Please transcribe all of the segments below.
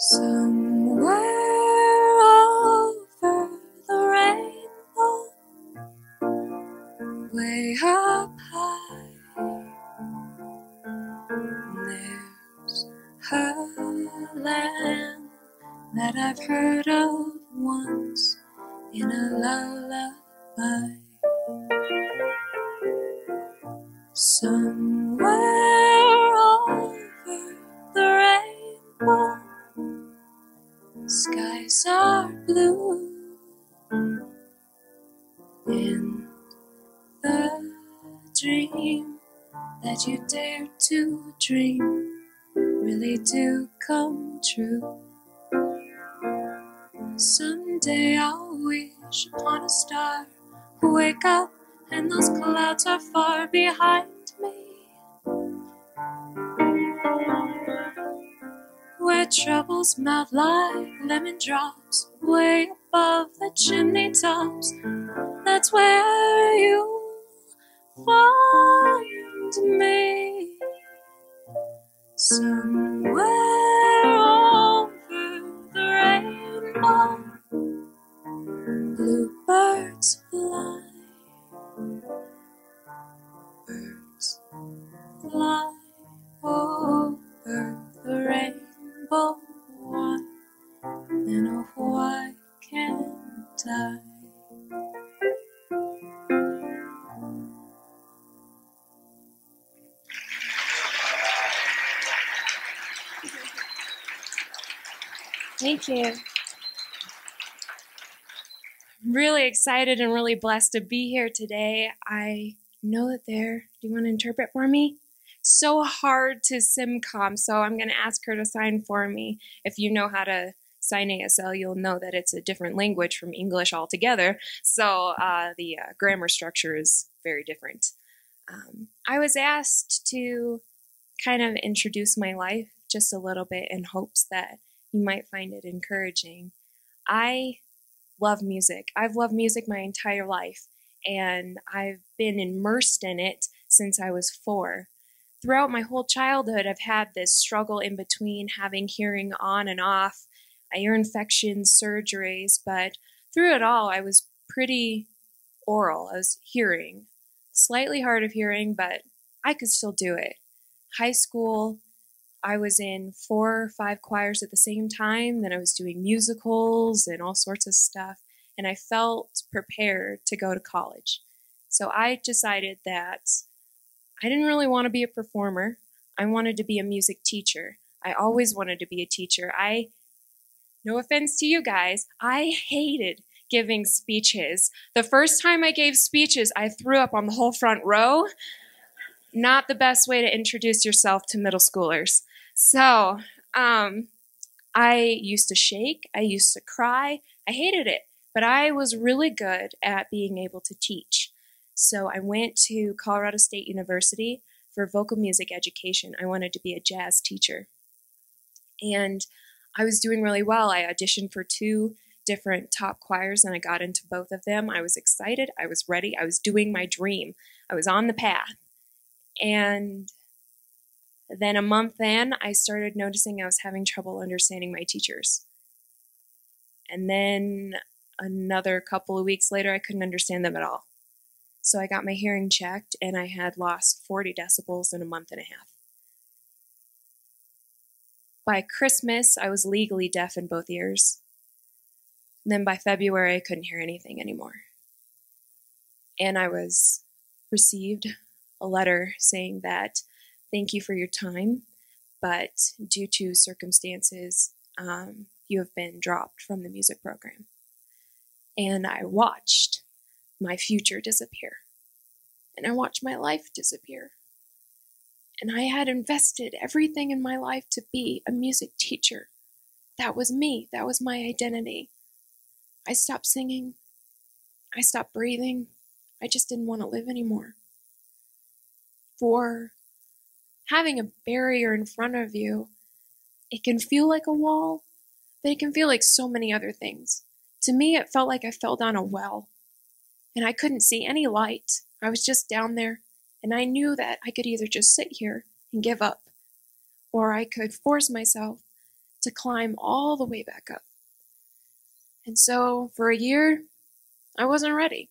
Somewhere over the rainbow, way up high, there's a land that I've heard of once in a lullaby. Somewhere over the rainbow, skies are blue, and the dream that you dare to dream really do come true. Someday I'll wish upon a star, wake up and those clouds are far behind me, where troubles melt like lemon drops way above the chimney tops. That's where you'll find me. Somewhere over the rainbow, bluebirds fly, birds fly over the rainbow. Why, then oh why can't I? Thank you. I'm really excited and really blessed to be here today. I know that do you want to interpret for me? So hard to SimCom, so I'm going to ask her to sign for me. If you know how to sign ASL, you'll know that it's a different language from English altogether, so the grammar structure is very different. I was asked to kind of introduce my life just a little bit in hopes that you might find it encouraging. I love music. I've loved music my entire life, and I've been immersed in it since I was 4. Throughout my whole childhood, I've had this struggle in between having hearing on and off, ear infections, surgeries, but through it all, I was pretty oral. I was hearing, slightly hard of hearing, but I could still do it. High school, I was in 4 or 5 choirs at the same time, then I was doing musicals and all sorts of stuff, and I felt prepared to go to college. So I decided that I didn't really want to be a performer. I wanted to be a music teacher. I always wanted to be a teacher. No offense to you guys, I hated giving speeches. The first time I gave speeches, I threw up on the whole front row. Not the best way to introduce yourself to middle schoolers. So I used to shake, I used to cry, I hated it, but I was really good at being able to teach. So I went to Colorado State University for vocal music education. I wanted to be a jazz teacher. And I was doing really well. I auditioned for 2 different top choirs and I got into both of them. I was excited, I was ready, I was doing my dream. I was on the path. And then a month in, I started noticing I was having trouble understanding my teachers. And then another couple of weeks later, I couldn't understand them at all. So I got my hearing checked, and I had lost 40 decibels in a month and a half. By Christmas, I was legally deaf in both ears. And then by February, I couldn't hear anything anymore. And I received a letter saying that, thank you for your time, but due to circumstances, you have been dropped from the music program. And I watched my future disappear. And I watched my life disappear. And I had invested everything in my life to be a music teacher. That was me. That was my identity. I stopped singing. I stopped breathing. I just didn't want to live anymore. For having a barrier in front of you, it can feel like a wall, but it can feel like so many other things. To me, it felt like I fell down a well, and I couldn't see any light. I was just down there, and I knew that I could either just sit here and give up, or I could force myself to climb all the way back up. And so for a year, I wasn't ready.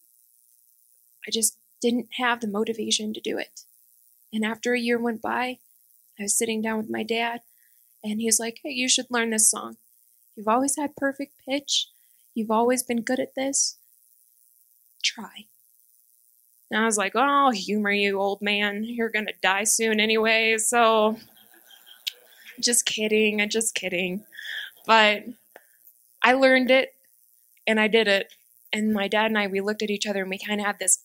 I just didn't have the motivation to do it. And after a year went by, I was sitting down with my dad, and he was like, hey, you should learn this song. You've always had perfect pitch. You've always been good at this. Try. And I was like, oh, I'll humor you, old man. You're going to die soon anyway, so just kidding. But I learned it, and I did it. And my dad and I, we looked at each other, and we kind of had this,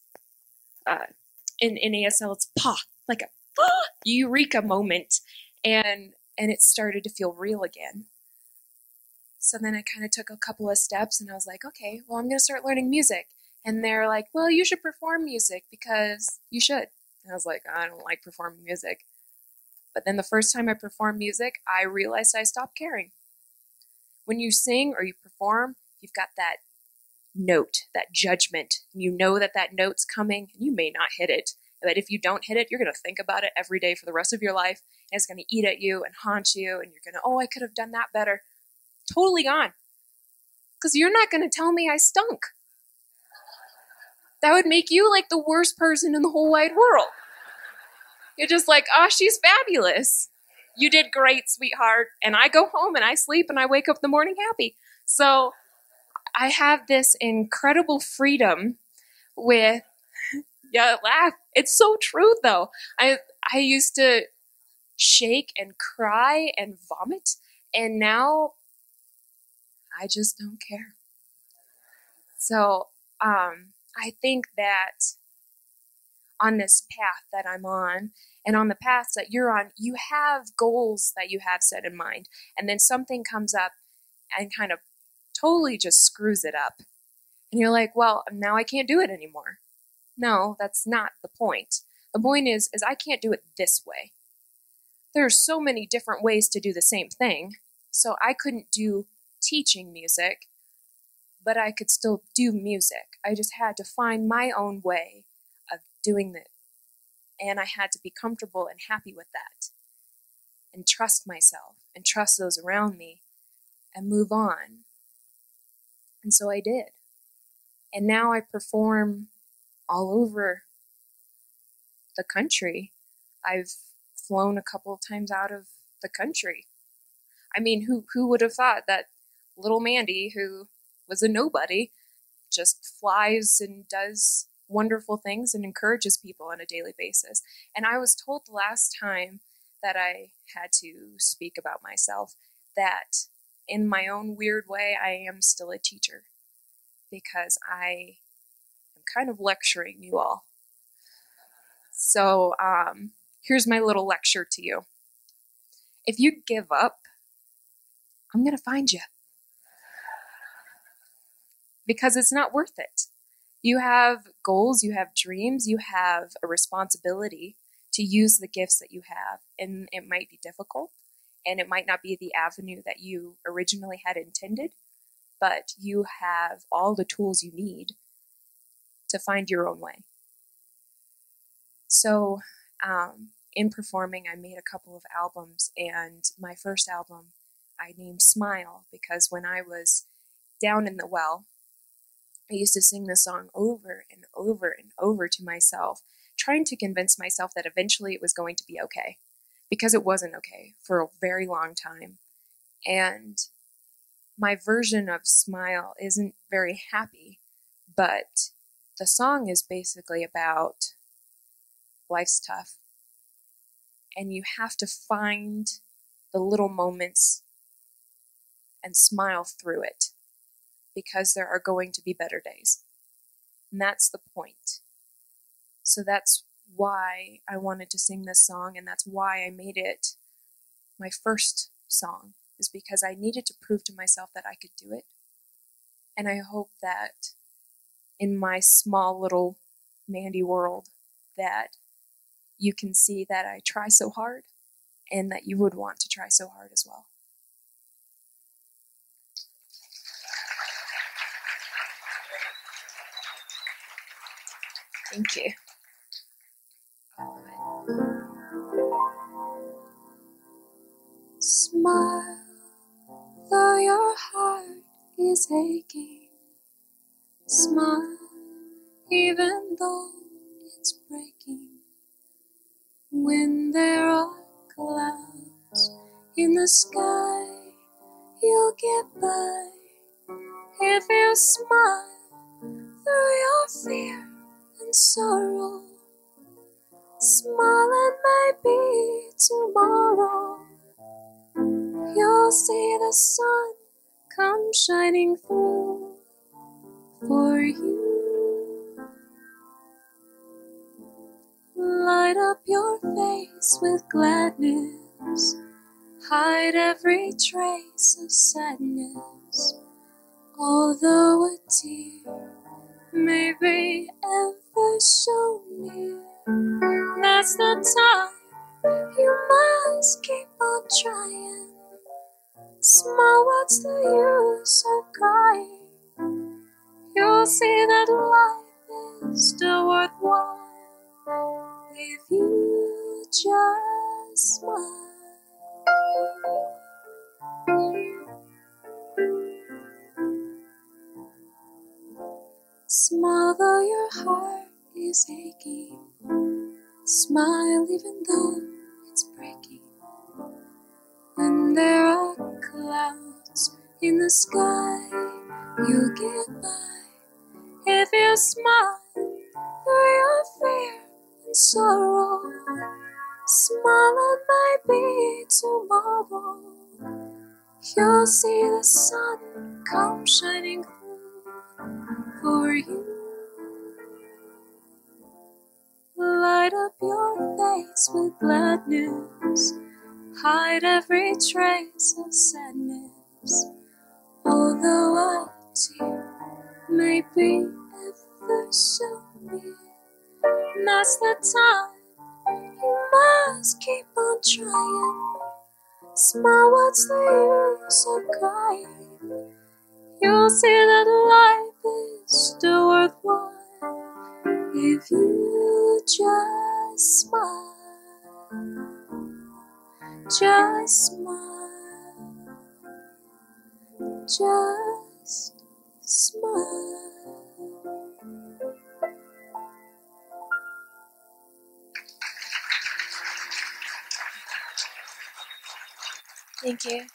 in ASL, it's like a eureka moment. And it started to feel real again. So then I kind of took a couple of steps, and I was like, okay, well, I'm going to start learning music. And they're like, well, you should perform music because you should. And I was like, I don't like performing music. But then the first time I performed music, I realized I stopped caring. When you sing or you perform, you've got that note, that judgment. You know that note's coming, and you may not hit it. But if you don't hit it, you're going to think about it every day for the rest of your life. And it's going to eat at you and haunt you. And you're going to, oh, I could have done that better. Totally gone. Because you're not going to tell me I stunk. That would make you like the worst person in the whole wide world. You're just like, oh, she's fabulous. You did great, sweetheart. And I go home and I sleep and I wake up in the morning happy. So I have this incredible freedom with, yeah, laugh. It's so true though. I used to shake and cry and vomit. And now I just don't care. So I think that on this path that I'm on, and on the path that you're on, you have goals that you have set in mind. And then something comes up and kind of totally just screws it up. And you're like, well, now I can't do it anymore. No, that's not the point. The point is I can't do it this way. There are so many different ways to do the same thing. So I couldn't do teaching music, but I could still do music. I just had to find my own way of doing it. And I had to be comfortable and happy with that. And trust myself and trust those around me and move on. And so I did. And now I perform all over the country. I've flown a couple of times out of the country. I mean, who would have thought that little Mandy, who was a nobody, just flies and does wonderful things and encourages people on a daily basis. And I was told the last time that I had to speak about myself that in my own weird way, I am still a teacher because I am kind of lecturing you all. So here's my little lecture to you. If you give up, I'm going to find you. Because it's not worth it. You have goals, you have dreams, you have a responsibility to use the gifts that you have. And it might be difficult, and it might not be the avenue that you originally had intended, but you have all the tools you need to find your own way. So in performing, I made a couple of albums, and my first album I named Smile because when I was down in the well, I used to sing this song over and over and over to myself, trying to convince myself that eventually it was going to be okay, because it wasn't okay for a very long time. And my version of Smile isn't very happy, but the song is basically about life's tough, and you have to find the little moments and smile through it, because there are going to be better days. And that's the point. So that's why I wanted to sing this song, and that's why I made it my first song, is because I needed to prove to myself that I could do it. And I hope that in my small little Mandy world that you can see that I try so hard and that you would want to try so hard as well. Thank you. Smile, heart is aching, smile even though it's breaking. When there are clouds in the sky, you'll get by if you smile through your fear and sorrow. Smile and maybe tomorrow you'll see the sun come shining through for you. Light up your face with gladness, hide every trace of sadness. Although a tear may be ever so near, that's the time you must keep on trying. Smile, what's the use of crying? You'll see that life is still worthwhile if you just smile. Smile though your heart is aching, smile even though it's breaking. When there are clouds in the sky, you'll get by if you smile through your fear and sorrow. Smile and maybe tomorrow you'll see the sun come shining through for you. Light up your face with gladness, hide every trace of sadness. Although a tear may be ever so near, that's the time you must keep on trying. Smile, what's the use of crying? You'll see that life is still worthwhile if you just smile. Just smile. Just smile. Thank you.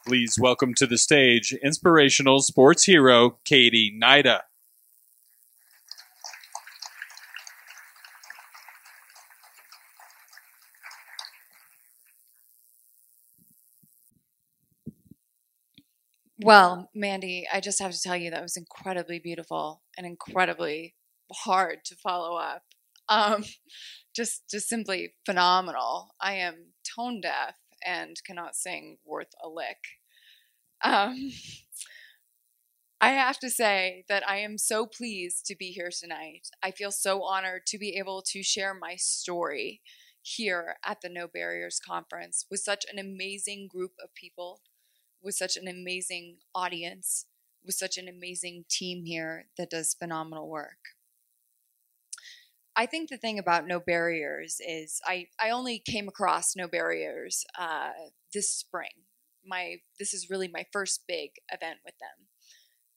Please welcome to the stage inspirational sports hero, Hnida. Well, Mandy, I just have to tell you that was incredibly beautiful and incredibly hard to follow up. Um, just simply phenomenal. I am tone deaf and cannot sing worth a lick. Um, I have to say that I am so pleased to be here tonight. I feel so honored to be able to share my story here at the No Barriers Conference with such an amazing group of people, with such an amazing audience, with such an amazing team here that does phenomenal work. I think the thing about No Barriers is I only came across No Barriers this spring. This is really my first big event with them.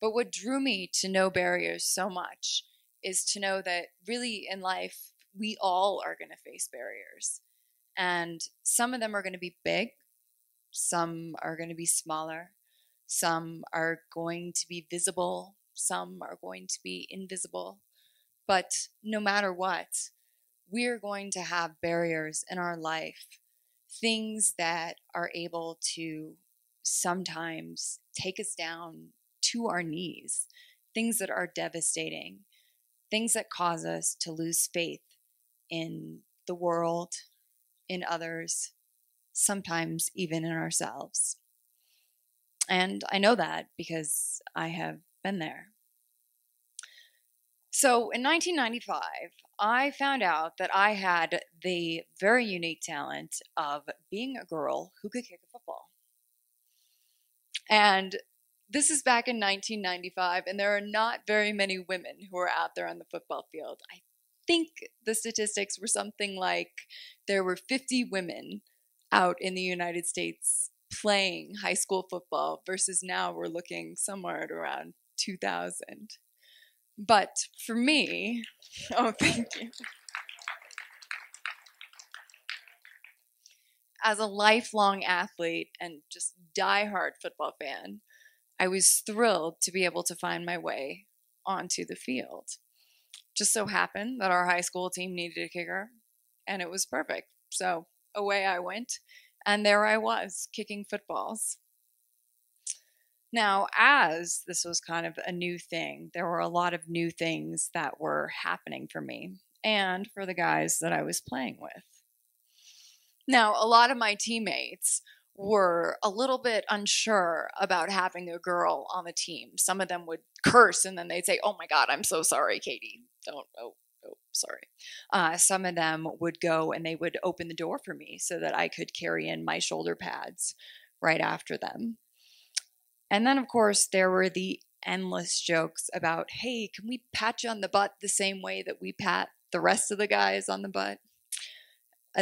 But what drew me to No Barriers so much is to know that really in life, we all are going to face barriers. And some of them are going to be big. Some are going to be smaller. Some are going to be visible. Some are going to be invisible. But no matter what, we're going to have barriers in our life, things that are able to sometimes take us down to our knees, things that are devastating, things that cause us to lose faith in the world, in others, sometimes even in ourselves. And I know that because I have been there. So in 1995, I found out that I had the very unique talent of being a girl who could kick a football. And this is back in 1995, and there are not very many women who are out there on the football field. I think the statistics were something like there were 50 women out in the United States playing high school football versus now we're looking somewhere at around 2,000. But for me, oh, thank you. As a lifelong athlete and just diehard football fan, I was thrilled to be able to find my way onto the field. Just so happened that our high school team needed a kicker, and it was perfect. So away I went, and there I was, kicking footballs. Now, as this was kind of a new thing, there were a lot of new things that were happening for me and for the guys that I was playing with. Now, a lot of my teammates were a little bit unsure about having a girl on the team. Some of them would curse and then they'd say, "Oh my God, I'm so sorry, Katie. Sorry." Some of them would go and they would open the door for me so that I could carry in my shoulder pads right after them. And then, of course, there were the endless jokes about, "Hey, can we pat you on the butt the same way that we pat the rest of the guys on the butt?"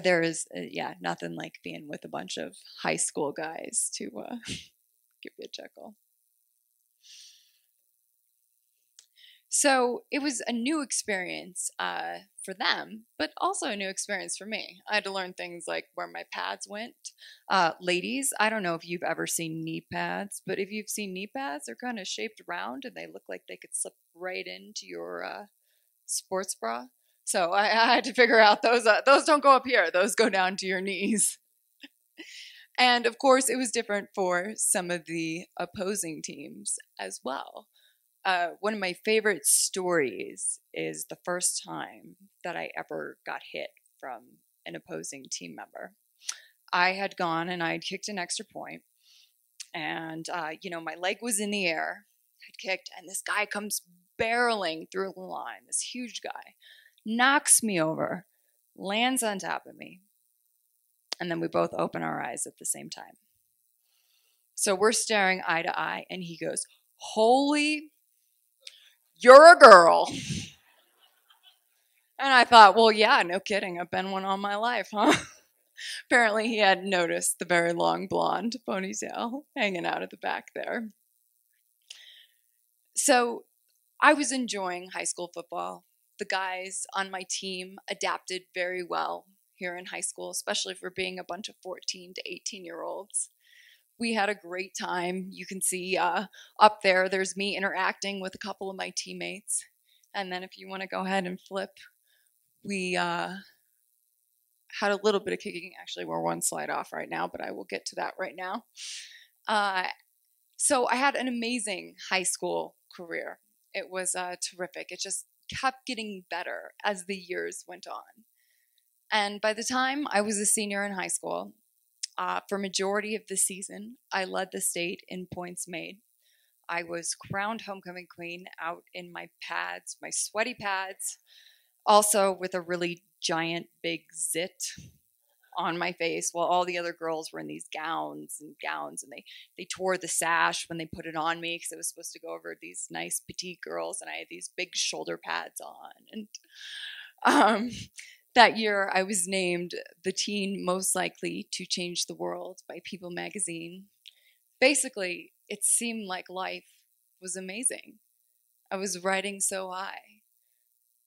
There is, nothing like being with a bunch of high school guys to give you a chuckle. So it was a new experience for them, but also a new experience for me. I had to learn things like where my pads went. Ladies, I don't know if you've ever seen knee pads, but if you've seen knee pads, they're kind of shaped round and they look like they could slip right into your sports bra. So I had to figure out those don't go up here. Those go down to your knees. And of course, it was different for some of the opposing teams as well. One of my favorite stories is the first time that I ever got hit from an opposing team member. I had gone and I had kicked an extra point, and my leg was in the air, had kicked, and this guy comes barreling through the line, this huge guy, knocks me over, lands on top of me, and then we both open our eyes at the same time. So we're staring eye to eye, and he goes, "Holy, you're a girl." And I thought, well, yeah, no kidding. I've been one all my life, huh? Apparently he hadn't noticed the very long blonde ponytail hanging out at the back there. So I was enjoying high school football. The guys on my team adapted very well here in high school, especially for being a bunch of 14 to 18-year-olds. We had a great time. You can see up there's me interacting with a couple of my teammates. And then if you want to go ahead and flip, we had a little bit of kicking. Actually, we're one slide off right now, but I will get to that right now. So I had an amazing high school career. It was terrific. It just kept getting better as the years went on. And by the time I was a senior in high school, for majority of the season, I led the state in points made. I was crowned homecoming queen out in my pads, my sweaty pads, also with a really giant big zit on my face while all the other girls were in these gowns, and they tore the sash when they put it on me because it was supposed to go over these nice petite girls, and I had these big shoulder pads on. And that year I was named the teen most likely to change the world by People magazine. Basically, it seemed like life was amazing. I was riding so high.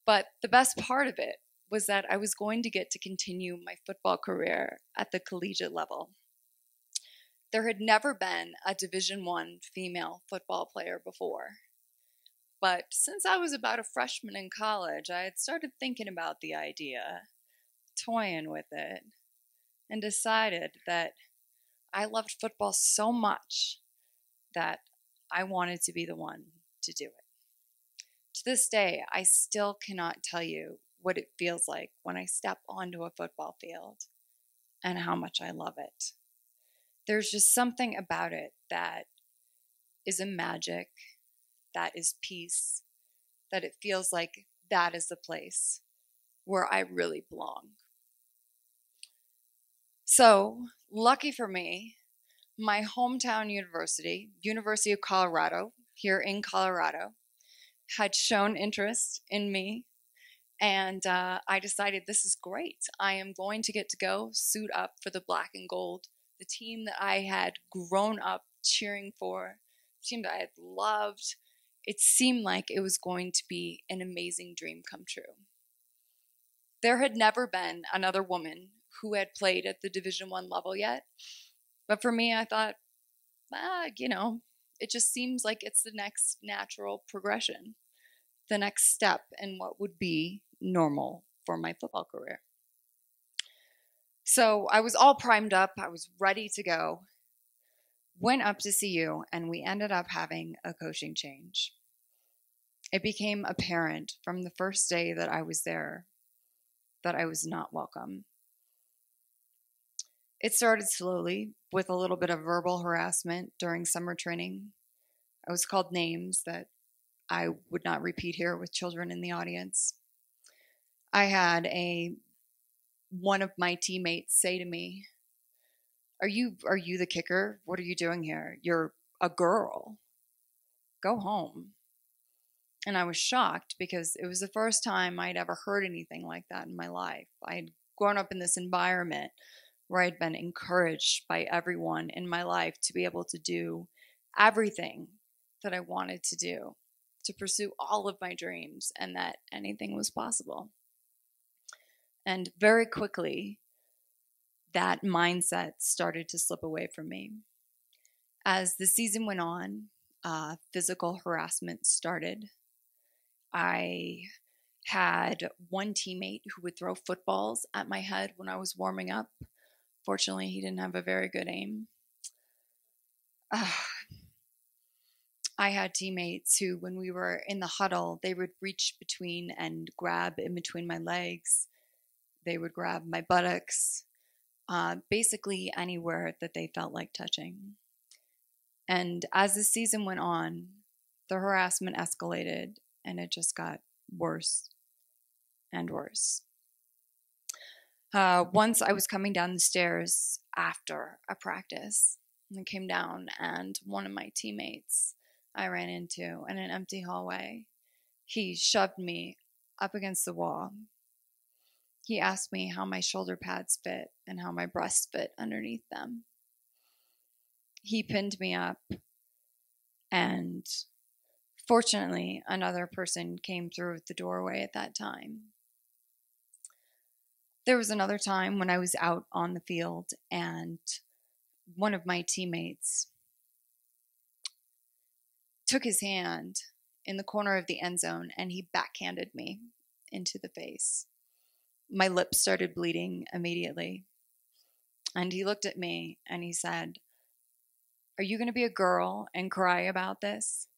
But the best part of it was that I was going to get to continue my football career at the collegiate level. There had never been a Division I female football player before. But since I was about a freshman in college, I had started thinking about the idea, toying with it, and decided that I loved football so much that I wanted to be the one to do it. To this day, I still cannot tell you what it feels like when I step onto a football field and how much I love it. There's just something about it that is a magic, that is peace, that it feels like that is the place where I really belong. So, lucky for me, my hometown university, University of Colorado, here in Colorado, had shown interest in me And I decided this is great. I am going to get to go suit up for the black and gold, the team that I had grown up cheering for, the team that I had loved. It seemed like it was going to be an amazing dream come true. There had never been another woman who had played at the Division I level yet. But for me, I thought, it just seems like it's the next natural progression, the next step in what would be normal for my football career. So I was all primed up. I was ready to go. Went up to see you, and we ended up having a coaching change. It became apparent from the first day that I was there that I was not welcome. It started slowly with a little bit of verbal harassment during summer training. I was called names that I would not repeat here with children in the audience. I had one of my teammates say to me, Are you the kicker? What are you doing here? You're a girl. Go home. And I was shocked because it was the first time I'd ever heard anything like that in my life. I'd grown up in this environment where I'd been encouraged by everyone in my life to be able to do everything that I wanted to do, to pursue all of my dreams, and that anything was possible. And very quickly, that mindset started to slip away from me. As the season went on, physical harassment started. I had one teammate who would throw footballs at my head when I was warming up. Fortunately, he didn't have a very good aim. I had teammates who, when we were in the huddle, they would reach between and grab in between my legs. They would grab my buttocks, basically anywhere that they felt like touching. And as the season went on, the harassment escalated, and it just got worse and worse. Once I was coming down the stairs after a practice, and I came down, and one of my teammates I ran into in an empty hallway. He shoved me up against the wall. He asked me how my shoulder pads fit and how my breasts fit underneath them. He pinned me up, and fortunately, another person came through the doorway at that time. There was another time when I was out on the field, and one of my teammates took his hand in the corner of the end zone, and he backhanded me into the face. My lips started bleeding immediately. And he looked at me and he said, "Are you going to be a girl and cry about this?"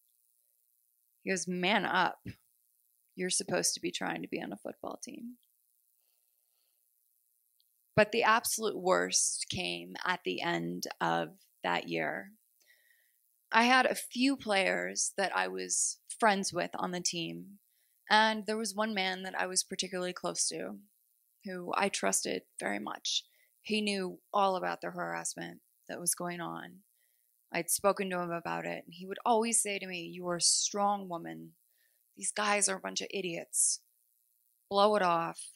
He goes, "Man up. You're supposed to be trying to be on a football team." But the absolute worst came at the end of that year. I had a few players that I was friends with on the team, and there was one man that I was particularly close to, who I trusted very much. He knew all about the harassment that was going on. I'd spoken to him about it, and he would always say to me, "You are a strong woman. These guys are a bunch of idiots. Blow it off.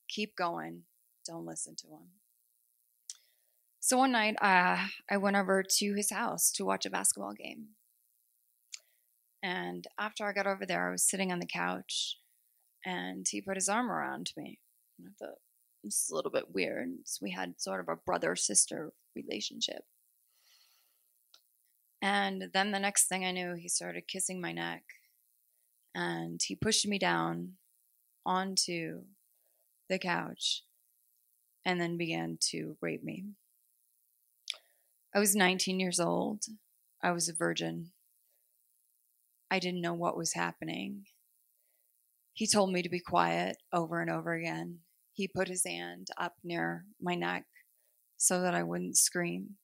Keep going. Don't listen to them." So one night, I went over to his house to watch a basketball game. And after I got over there, I was sitting on the couch, and he put his arm around me. And I thought, this is a little bit weird. So we had sort of a brother-sister relationship. And then the next thing I knew, he started kissing my neck, and he pushed me down onto the couch and then began to rape me. I was 19 years old. I was a virgin. I didn't know what was happening. He told me to be quiet over and over again. He put his hand up near my neck so that I wouldn't scream.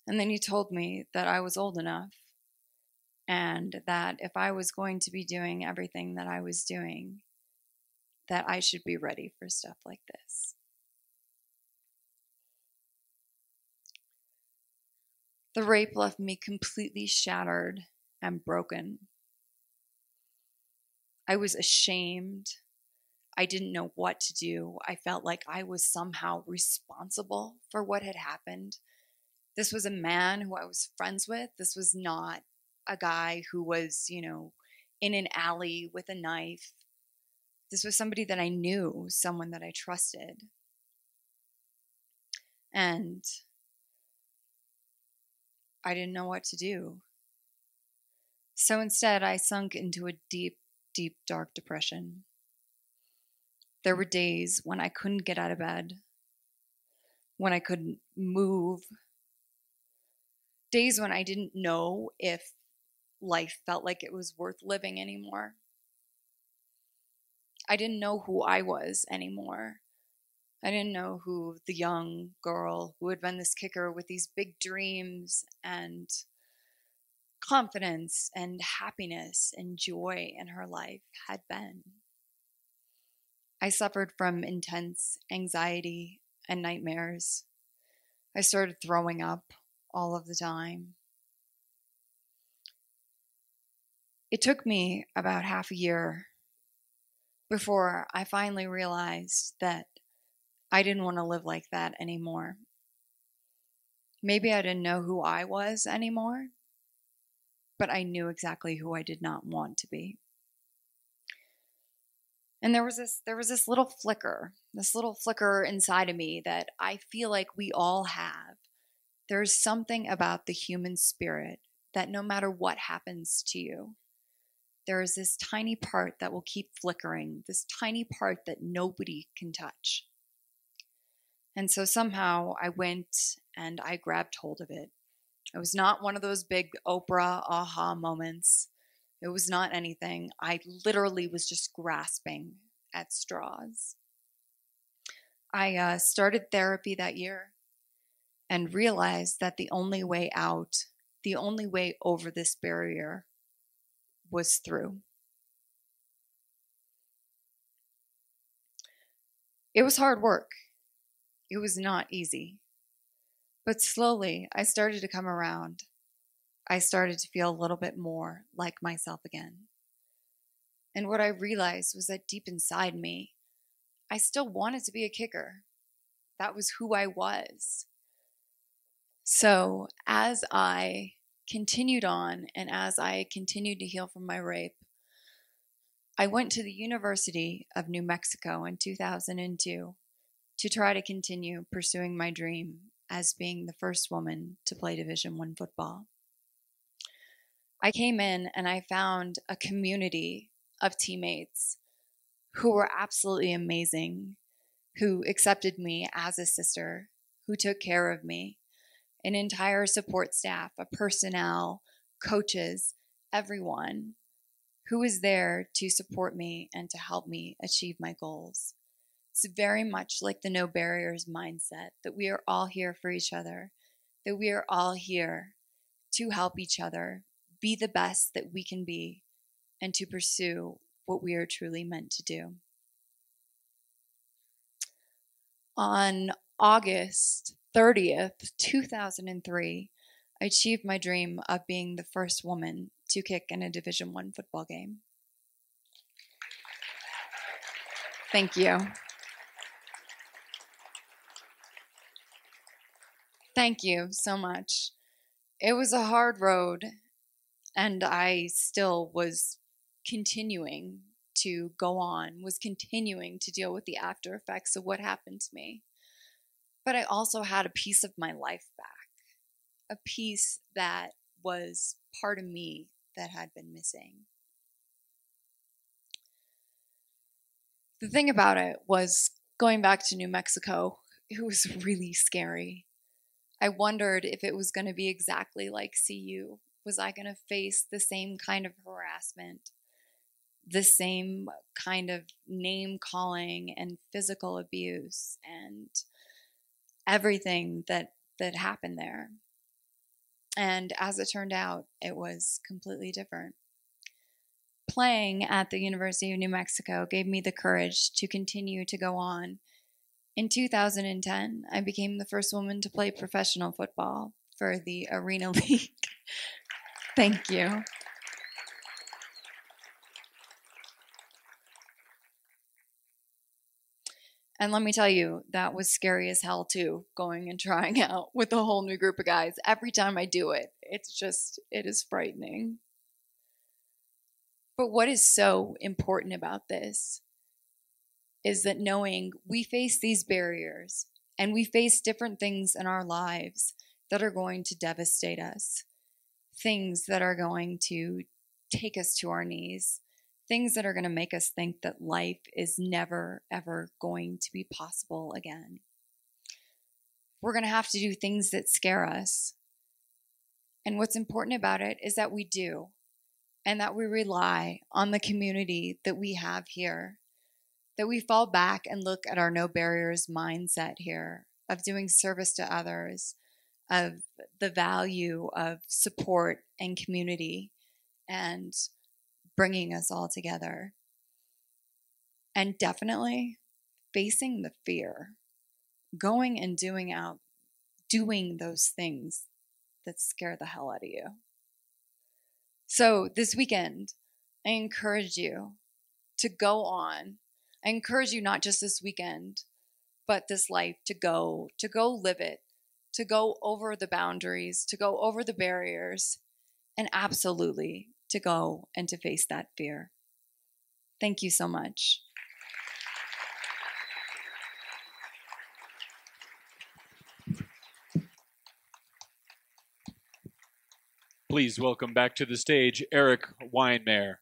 And then he told me that I was old enough and that if I was going to be doing everything that I was doing, that I should be ready for stuff like this. The rape left me completely shattered and broken. I was ashamed. I didn't know what to do. I felt like I was somehow responsible for what had happened. This was a man who I was friends with. This was not a guy who was, in an alley with a knife. This was somebody that I knew, someone that I trusted. And I didn't know what to do. So instead, I sunk into a deep, deep, dark depression. There were days when I couldn't get out of bed, when I couldn't move, days when I didn't know if life felt like it was worth living anymore. I didn't know who I was anymore. I didn't know who the young girl who had been this kicker with these big dreams and confidence and happiness and joy in her life had been. I suffered from intense anxiety and nightmares. I started throwing up all of the time. It took me about half a year before I finally realized that I didn't want to live like that anymore. Maybe I didn't know who I was anymore, but I knew exactly who I did not want to be. And there was this little flicker inside of me that I feel like we all have. There's something about the human spirit that no matter what happens to you, there is this tiny part that will keep flickering, this tiny part that nobody can touch. And so somehow I went and I grabbed hold of it. It was not one of those big Oprah aha moments. It was not anything. I literally was just grasping at straws. I started therapy that year and realized that the only way out, the only way over this barrier was through. It was hard work. It was not easy. But slowly, I started to come around. I started to feel a little bit more like myself again. And what I realized was that deep inside me, I still wanted to be a kicker. That was who I was. So as I continued on and as I continued to heal from my rape, I went to the University of New Mexico in 2002 to try to continue pursuing my dream as being the first woman to play Division I football. I came in and I found a community of teammates who were absolutely amazing, who accepted me as a sister, who took care of me, an entire support staff, a personnel, coaches, everyone who was there to support me and to help me achieve my goals. It's very much like the no barriers mindset, that we are all here for each other, that we are all here to help each other be the best that we can be and to pursue what we are truly meant to do. On August 30th, 2003, I achieved my dream of being the first woman to kick in a Division I football game. Thank you. Thank you so much. It was a hard road, and I still was continuing to go on, was continuing to deal with the after effects of what happened to me. But I also had a piece of my life back, a piece that was part of me that had been missing. The thing about it was, going back to New Mexico, it was really scary. I wondered if it was going to be exactly like CU. Was I going to face the same kind of harassment, the same kind of name calling and physical abuse and everything that happened there? And as it turned out, it was completely different. Playing at the University of New Mexico gave me the courage to continue to go on. In 2010, I became the first woman to play professional football for the Arena League. Thank you. And let me tell you, that was scary as hell too, going and trying out with a whole new group of guys. Every time I do it, it is frightening. But what is so important about this is that knowing we face these barriers and we face different things in our lives that are going to devastate us, things that are going to take us to our knees, things that are going to make us think that life is never, ever going to be possible again. We're going to have to do things that scare us. And what's important about it is that we do, and that we rely on the community that we have here, that we fall back and look at our no barriers mindset here of doing service to others, of the value of support and community and bringing us all together. And definitely facing the fear, going and doing those things that scare the hell out of you. So this weekend, I encourage you to go on. I encourage you not just this weekend, but this life to go live it, to go over the boundaries, to go over the barriers, and absolutely to go and to face that fear. Thank you so much. Please welcome back to the stage Erik Weihenmayer.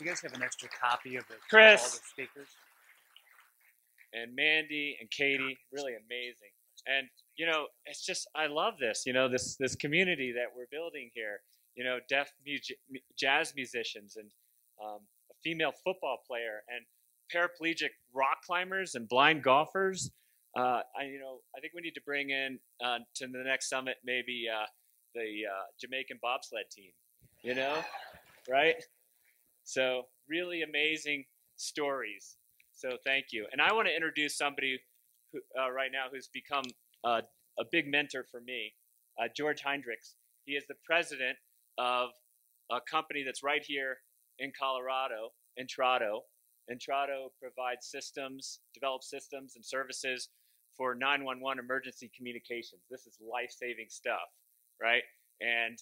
You guys have an extra copy of Chris. all the speakers? And Mandy and Katie, really amazing. And, it's just, I love this, this community that we're building here, deaf jazz musicians and a female football player and paraplegic rock climbers and blind golfers. I think we need to bring in to the next summit, maybe the Jamaican bobsled team, right? So really amazing stories. So thank you. And I want to introduce somebody who, right now who's become a big mentor for me, George Heinrichs. He is the president of a company that's right here in Colorado, Entrado. Entrado provides develops systems and services for 911 emergency communications. This is life-saving stuff, right? And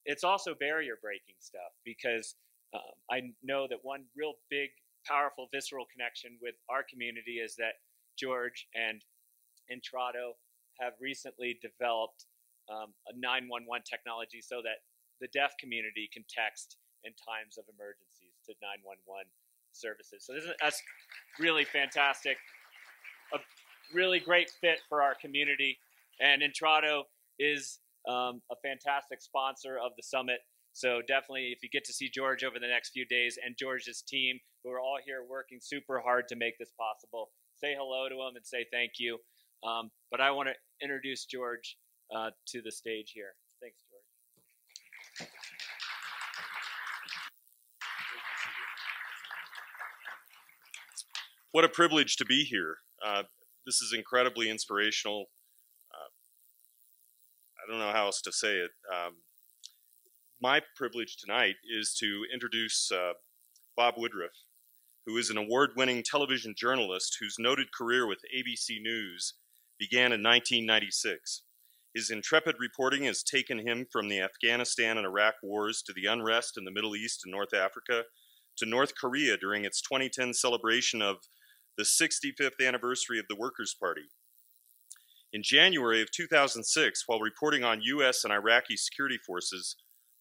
it's also barrier-breaking stuff because I know that one real big, powerful, visceral connection with our community is that George and Entrado have recently developed a 911 technology so that the deaf community can text in times of emergencies to 911 services. So that's really fantastic. A really great fit for our community. And Entrado is a fantastic sponsor of the summit. So definitely, if you get to see George over the next few days and George's team, who are all here working super hard to make this possible, say hello to them and say thank you. But I want to introduce George to the stage here. Thanks, George. What a privilege to be here. This is incredibly inspirational. I don't know how else to say it. My privilege tonight is to introduce Bob Woodruff, who is an award-winning television journalist whose noted career with ABC News began in 1996. His intrepid reporting has taken him from the Afghanistan and Iraq wars to the unrest in the Middle East and North Africa to North Korea during its 2010 celebration of the 65th anniversary of the Workers' Party. In January of 2006, while reporting on U.S. and Iraqi security forces,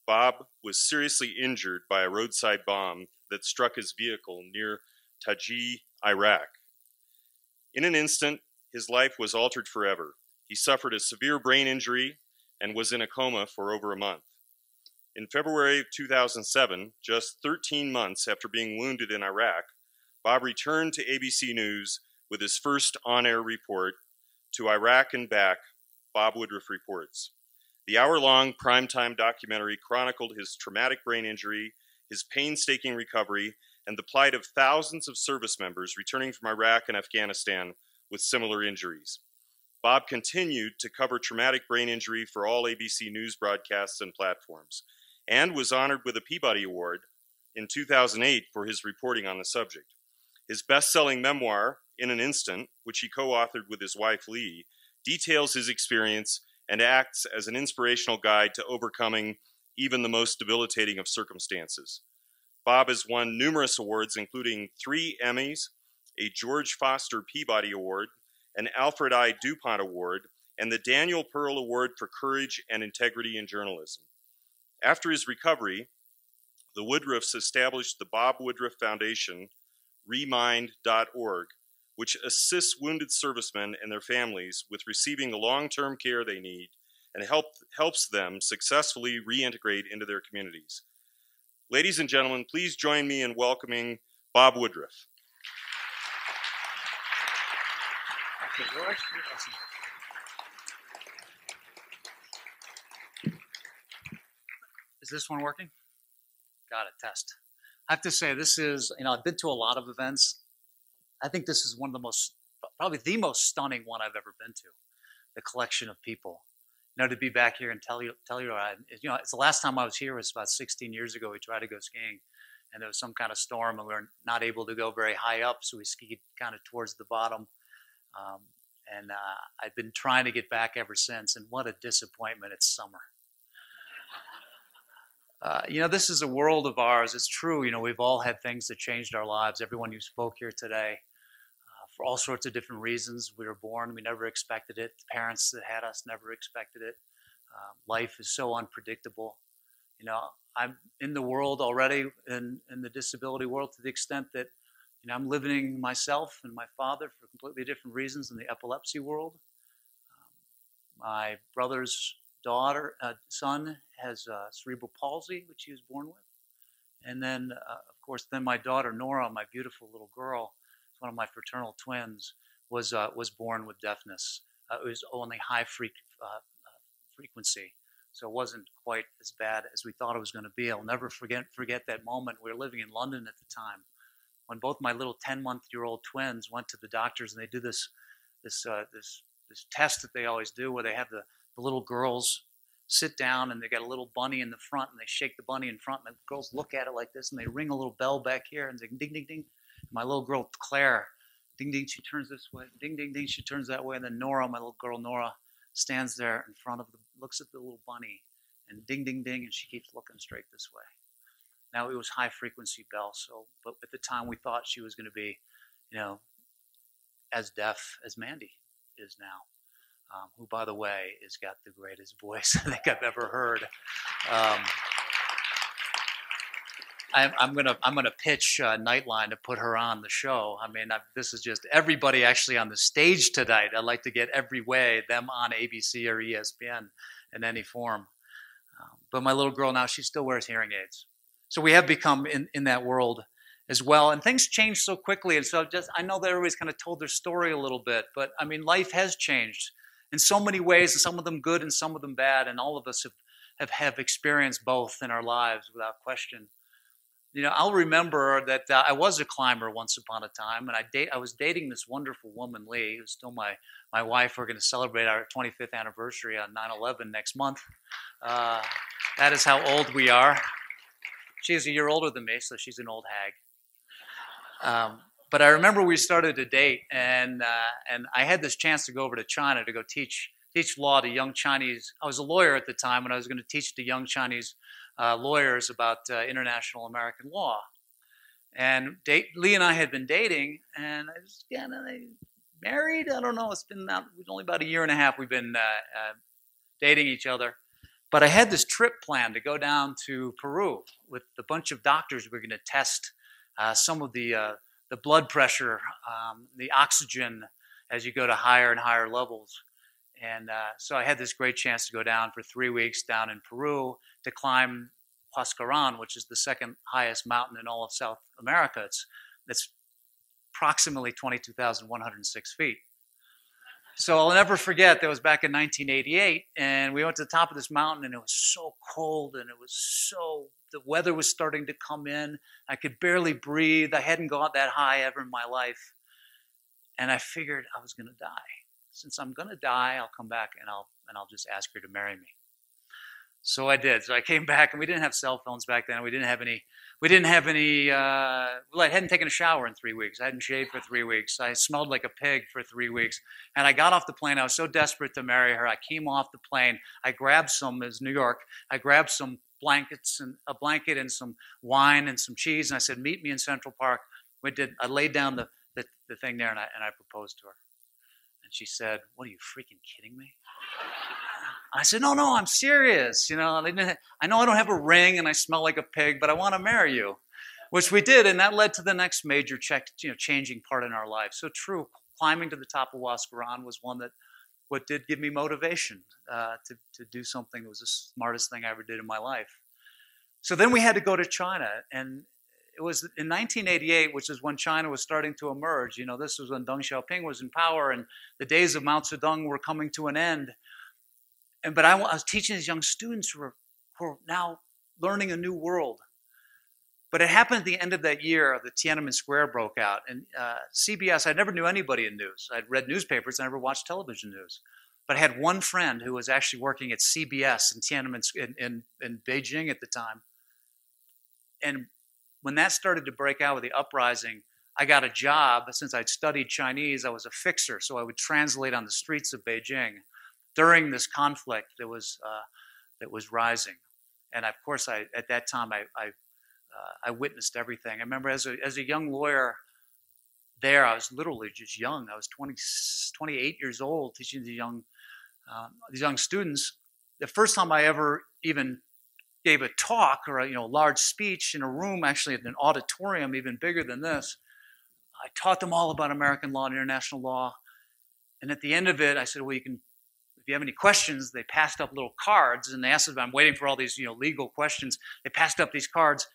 Bob was seriously injured by a roadside bomb that struck his vehicle near Taji, Iraq. In an instant, his life was altered forever. He suffered a severe brain injury and was in a coma for over a month. In February of 2007, just 13 months after being wounded in Iraq, Bob returned to ABC News with his first on-air report to Iraq and back Bob Woodruff Reports. The hour-long primetime documentary chronicled his traumatic brain injury, his painstaking recovery, and the plight of thousands of service members returning from Iraq and Afghanistan with similar injuries. Bob continued to cover traumatic brain injury for all ABC News broadcasts and platforms, and was honored with a Peabody Award in 2008 for his reporting on the subject. His best-selling memoir, In an Instant, which he co-authored with his wife Lee, details his experience and acts as an inspirational guide to overcoming even the most debilitating of circumstances. Bob has won numerous awards, including 3 Emmys, a George Foster Peabody Award, an Alfred I. DuPont Award, and the Daniel Pearl Award for Courage and Integrity in Journalism. After his recovery, the Woodruffs established the Bob Woodruff Foundation, remind.org, which assists wounded servicemen and their families with receiving the long-term care they need and helps them successfully reintegrate into their communities. Ladies and gentlemen, please join me in welcoming Bob Woodruff. Okay, George. Is this one working? Got it, test. I have to say, this is, I've been to a lot of events. I think this is one of the most, probably the most stunning one I've ever been to. The collection of people. To be back here and Telluride, it's the last time I was here was about 16 years ago. We tried to go skiing, and there was some kind of storm, and we were not able to go very high up, so we skied kind of towards the bottom. And I've been trying to get back ever since, and what a disappointment. It's summer. This is a world of ours. It's true. We've all had things that changed our lives. Everyone who spoke here today, for all sorts of different reasons. We were born. We never expected it. The parents that had us never expected it. Life is so unpredictable. I'm in the world already, in the disability world, to the extent that I'm living myself and my father for completely different reasons in the epilepsy world. My brother's son has cerebral palsy, which he was born with. And then, of course, my daughter, Nora, my beautiful little girl, one of my fraternal twins, was born with deafness. It was only high frequency, so it wasn't quite as bad as we thought it was going to be. I'll never forget that moment. We were living in London at the time, when both my little 10-month-old twins went to the doctors, and they do this test that they always do, where they have the little girls sit down, and they got a little bunny in the front, and they shake the bunny in front, and the girls look at it like this, and they ring a little bell back here, and they ding, ding, ding. My little girl, Claire, ding, ding, she turns this way. Ding, ding, ding, she turns that way. And then Nora, my little girl, Nora, stands there in front of looks at the little bunny, and ding, ding, ding, and she keeps looking straight this way. Now, it was high-frequency bell, but at the time, we thought she was going to be, as deaf as Mandy is now, who, by the way, has got the greatest voice I think I've ever heard. I'm gonna pitch Nightline to put her on the show. This is just everybody actually on the stage tonight. I'd like to get every way them on ABC or ESPN in any form. But my little girl now, she still wears hearing aids. So we have become in that world as well. And things change so quickly. And so I know that everybody's kind of told their story a little bit, but life has changed in so many ways, and some of them good and some of them bad. And all of us have experienced both in our lives without question. I'll remember that I was a climber once upon a time, and I was dating this wonderful woman, Lee, who's still my wife. We're going to celebrate our 25th anniversary on 9/11 next month. That is how old we are. She's a year older than me, so she's an old hag. But I remember we started to date, and I had this chance to go over to China to go teach law to young Chinese. I was a lawyer at the time, and I was going to teach to young Chinese lawyers about international American law. And Lee and I had been dating, and I was married. I don't know. It's been only about a year and a half we've been dating each other. But I had this trip planned to go down to Peru with a bunch of doctors. We're going to test some of the blood pressure, the oxygen as you go to higher and higher levels. And so I had this great chance to go down for 3 weeks down in Peru to climb Huascaran, which is the second highest mountain in all of South America. It's approximately 22,106 feet. So I'll never forget, that was back in 1988, and we went to the top of this mountain, and it was so cold, and the weather was starting to come in. I could barely breathe. I hadn't gone that high ever in my life. And I figured I was going to die. Since I'm going to die, I'll come back and I'll just ask her to marry me. So I did. So I came back, and we didn't have cell phones back then. We didn't have any, I hadn't taken a shower in 3 weeks. I hadn't shaved for 3 weeks. I smelled like a pig for 3 weeks. And I got off the plane. I was so desperate to marry her. I came off the plane. I grabbed it was New York. I grabbed some blankets and a blanket and some wine and some cheese. And I said, meet me in Central Park. I laid down the thing there, and I proposed to her. And she said, what, are you freaking kidding me? I said, no, I'm serious. I know I don't have a ring and I smell like a pig, but I want to marry you, which we did. And that led to the next major changing part in our life. So true, climbing to the top of Huascaran was what did give me motivation to do something that was the smartest thing I ever did in my life. So then we had to go to China, and it was in 1988, which is when China was starting to emerge. This was when Deng Xiaoping was in power, and the days of Mao Zedong were coming to an end. But I was teaching these young students who were now learning a new world. But it happened at the end of that year, the Tiananmen Square broke out. And CBS, I never knew anybody in news. I'd read newspapers, I never watched television news. But I had one friend who was actually working at CBS in Tiananmen, in Beijing at the time. And when that started to break out with the uprising, I got a job. Since I'd studied Chinese, I was a fixer, so I would translate on the streets of Beijing during this conflict that was rising. And of course, at that time, I witnessed everything. I remember as a young lawyer there, I was literally just young. I was 28 years old, teaching these young students. The first time I ever even gave a talk or a large speech in a room, actually in an auditorium even bigger than this, I taught them all about American law and international law. And at the end of it, I said, well, if you have any questions, they passed up little cards, and they asked if I'm waiting for all these legal questions. They passed up these cards,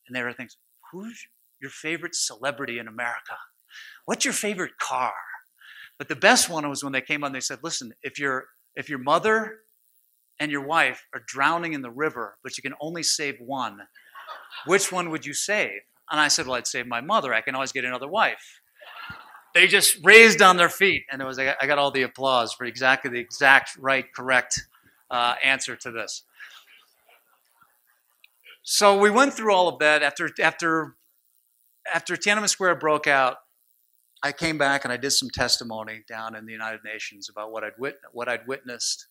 and there were things. Who's your favorite celebrity in America? What's your favorite car? But the best one was when they came on. They said, listen, if your mother and your wife are drowning in the river, but you can only save one, which one would you save? And I said, well, I'd save my mother. I can always get another wife. They just raised on their feet, and I got all the applause for exactly the correct answer to this. So we went through all of that. After Tiananmen Square broke out, I came back and I did some testimony down in the United Nations about what I'd witnessed.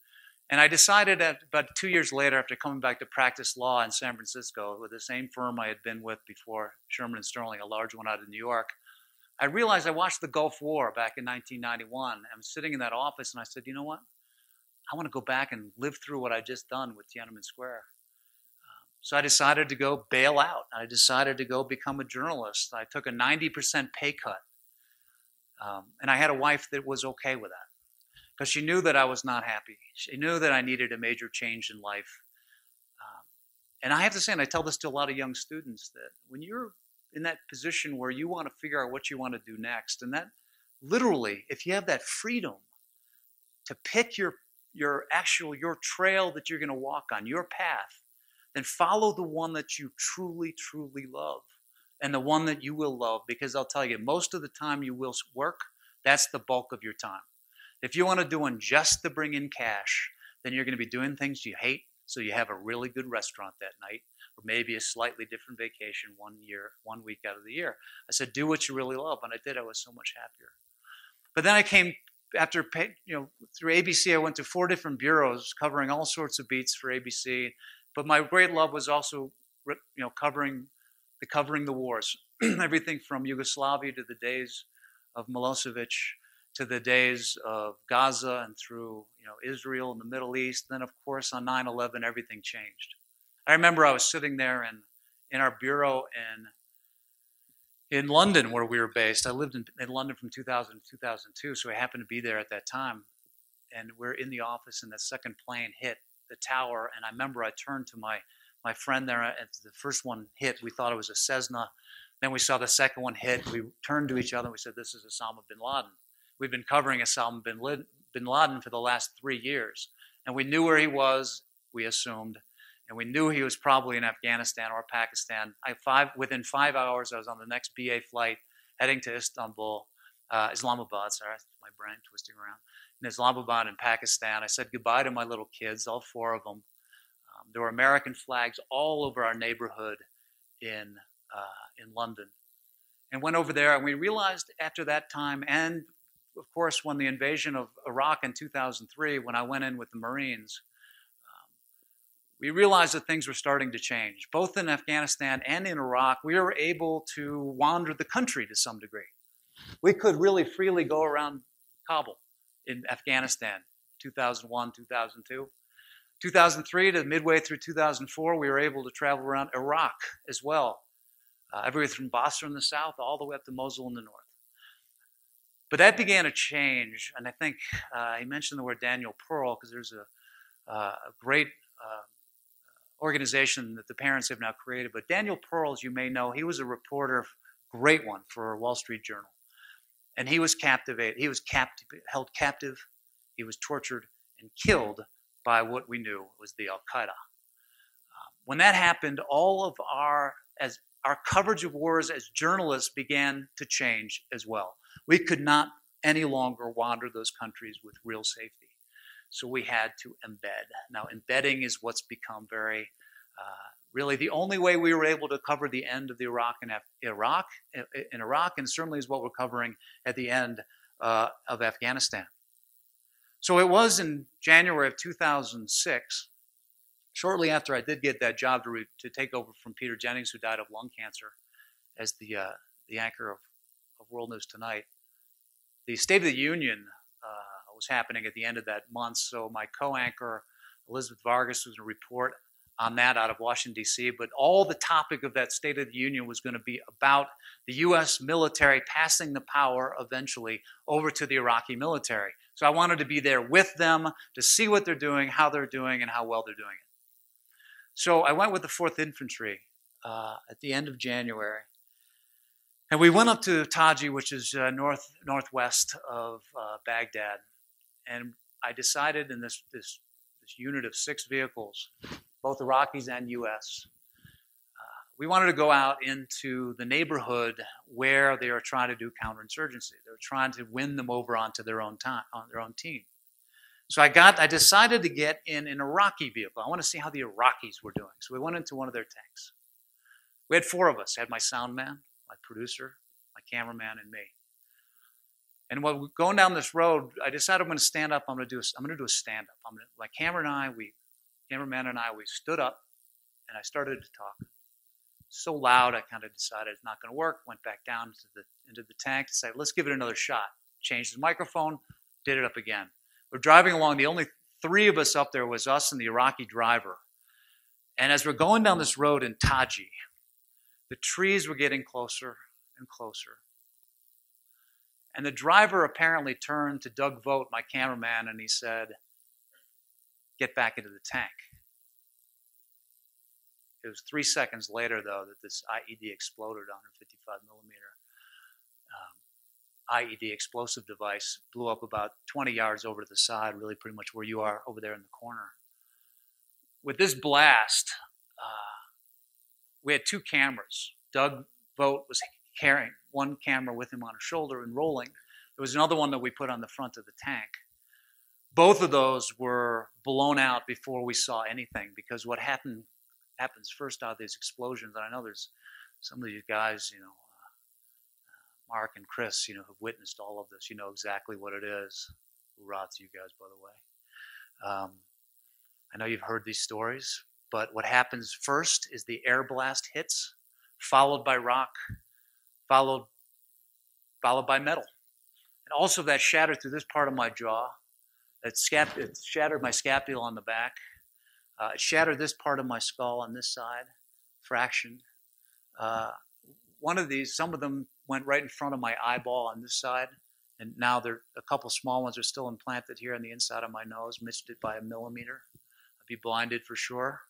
And I decided that about 2 years later, after coming back to practice law in San Francisco with the same firm I had been with before, Sherman and Sterling, a large one out of New York, I realized I watched the Gulf War back in 1991. I'm sitting in that office, and I said, you know what? I want to go back and live through what I just done with Tiananmen Square. So I decided to go bail out. I decided to go become a journalist. I took a 90% pay cut. And I had a wife that was okay with that because she knew that I was not happy. She knew that I needed a major change in life. And I have to say, and I tell this to a lot of young students, that when you're in that position where you want to figure out what you want to do next, and that literally, if you have that freedom to pick your trail that you're going to walk on, your path, then follow the one that you truly, truly love and the one that you will love, because I'll tell you, most of the time you will work, that's the bulk of your time. If you want to do one just to bring in cash, then you're going to be doing things you hate, so you have a really good restaurant that night, or maybe a slightly different vacation 1 week out of the year. I said, do what you really love, and I did. I was so much happier. But then I came, through ABC, I went to 4 different bureaus covering all sorts of beats for ABC. But my great love was also, covering the wars, everything from Yugoslavia to the days of Milosevic, to the days of Gaza and through Israel and the Middle East. Then, of course, on 9/11, everything changed. I remember I was sitting there in our bureau in London, where we were based. I lived in London from 2000 to 2002, so I happened to be there at that time. And we're in the office, and the second plane hit the tower. And I remember I turned to my friend there. As the first one hit, we thought it was a Cessna. Then we saw the second one hit. We turned to each other and we said, this is Osama bin Laden. We've been covering Osama bin Laden for the last 3 years. And we knew where he was, we assumed, and we knew he was probably in Afghanistan or Pakistan. Within 5 hours, I was on the next BA flight heading to Islamabad, sorry, my brain twisting around, in Islamabad in Pakistan. I said goodbye to my little kids, all 4 of them. There were American flags all over our neighborhood in London. And went over there, and we realized after that time, and of course when the invasion of Iraq in 2003, when I went in with the Marines, we realized that things were starting to change. Both in Afghanistan and in Iraq, we were able to wander the country to some degree. We could really freely go around Kabul in Afghanistan, 2001, 2002. 2003 to midway through 2004, we were able to travel around Iraq as well, everywhere from Basra in the south all the way up to Mosul in the north. But that began to change, and I think he mentioned the word Daniel Pearl, because there's a great organization that the parents have now created. But Daniel Pearl, as you may know, he was a reporter, great one, for Wall Street Journal. And he was captivated. He was held captive. He was tortured and killed by what we knew was the Al-Qaeda. When that happened, all of our coverage of wars as journalists began to change as well. We could not any longer wander those countries with real safety. So we had to embed. Now, embedding is what's become very, really the only way we were able to cover the end of the Iraq, and certainly is what we're covering at the end of Afghanistan. So it was in January of 2006, shortly after I did get that job to take over from Peter Jennings, who died of lung cancer, as the anchor of World News Tonight. The State of the Union was happening at the end of that month, so my co-anchor, Elizabeth Vargas, was going to report on that out of Washington, D.C., but all the topic of that State of the Union was going to be about the U.S. military passing the power eventually over to the Iraqi military. So I wanted to be there with them to see what they're doing, how they're doing, and how well they're doing it. So I went with the 4th Infantry at the end of January. And we went up to Taji, which is northwest of Baghdad. And I decided in this unit of 6 vehicles, both Iraqis and U.S., we wanted to go out into the neighborhood where they are trying to do counterinsurgency. They were trying to win them over onto their own team. So I decided to get in an Iraqi vehicle. I want to see how the Iraqis were doing. So we went into one of their tanks. We had 4 of us. I had my sound man, my producer, my cameraman, and me. And while we're going down this road, I decided I'm going to stand up. I'm going to do a stand-up. My cameraman and I, we stood up, and I started to talk. So loud, I kind of decided it's not going to work. Went back down into the tank and said, let's give it another shot. Changed the microphone, did it up again. We're driving along. The only 3 of us up there was us and the Iraqi driver. And as we're going down this road in Taji, the trees were getting closer and closer. And the driver apparently turned to Doug Vogt, my cameraman, and he said, get back into the tank. It was 3 seconds later, though, that this IED exploded, 155 millimeter IED explosive device, blew up about 20 yards over to the side, really pretty much where you are over there in the corner. With this blast, we had 2 cameras. Doug Vogt was carrying one camera with him on his shoulder and rolling. There was another one that we put on the front of the tank. Both of those were blown out before we saw anything, because what happens first out of these explosions, and I know there's some of you guys, Mark and Chris, who've witnessed all of this. You know exactly what it is. Hoorah to you guys, by the way. I know you've heard these stories, but what happens first is the air blast hits, followed by rock, followed by metal. And also that shattered through this part of my jaw. It shattered my scapula on the back. It shattered this part of my skull on this side, fractioned. One of these, some of them went right in front of my eyeball on this side, and now a couple small ones are still implanted here on the inside of my nose, missed it by 1 millimeter. I'd be blinded for sure.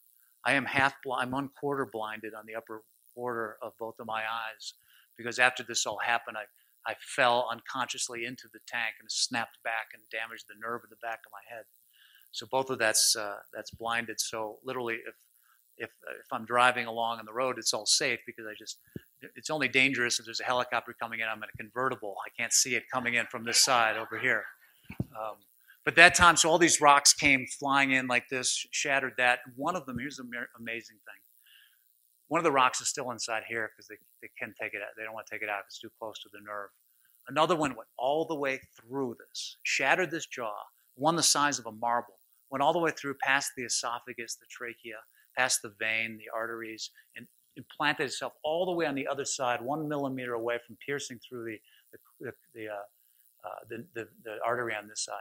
I'm 1/4 blinded on the upper border of both of my eyes, because after this all happened, I fell unconsciously into the tank and snapped back and damaged the nerve in the back of my head. So both of that's blinded. So literally, if I'm driving along on the road, it's all safe because it's only dangerous if there's a helicopter coming in. I'm in a convertible. I can't see it coming in from this side over here. But that time, so all these rocks came flying in like this, shattered that. One of them, here's the amazing thing. One of the rocks is still inside here because they can take it out. They don't want to take it out if it's too close to the nerve. Another one went all the way through this, shattered this jaw, one the size of a marble, went all the way through past the esophagus, the trachea, past the vein, the arteries, and implanted itself all the way on the other side, 1 millimeter away from piercing through the artery on this side.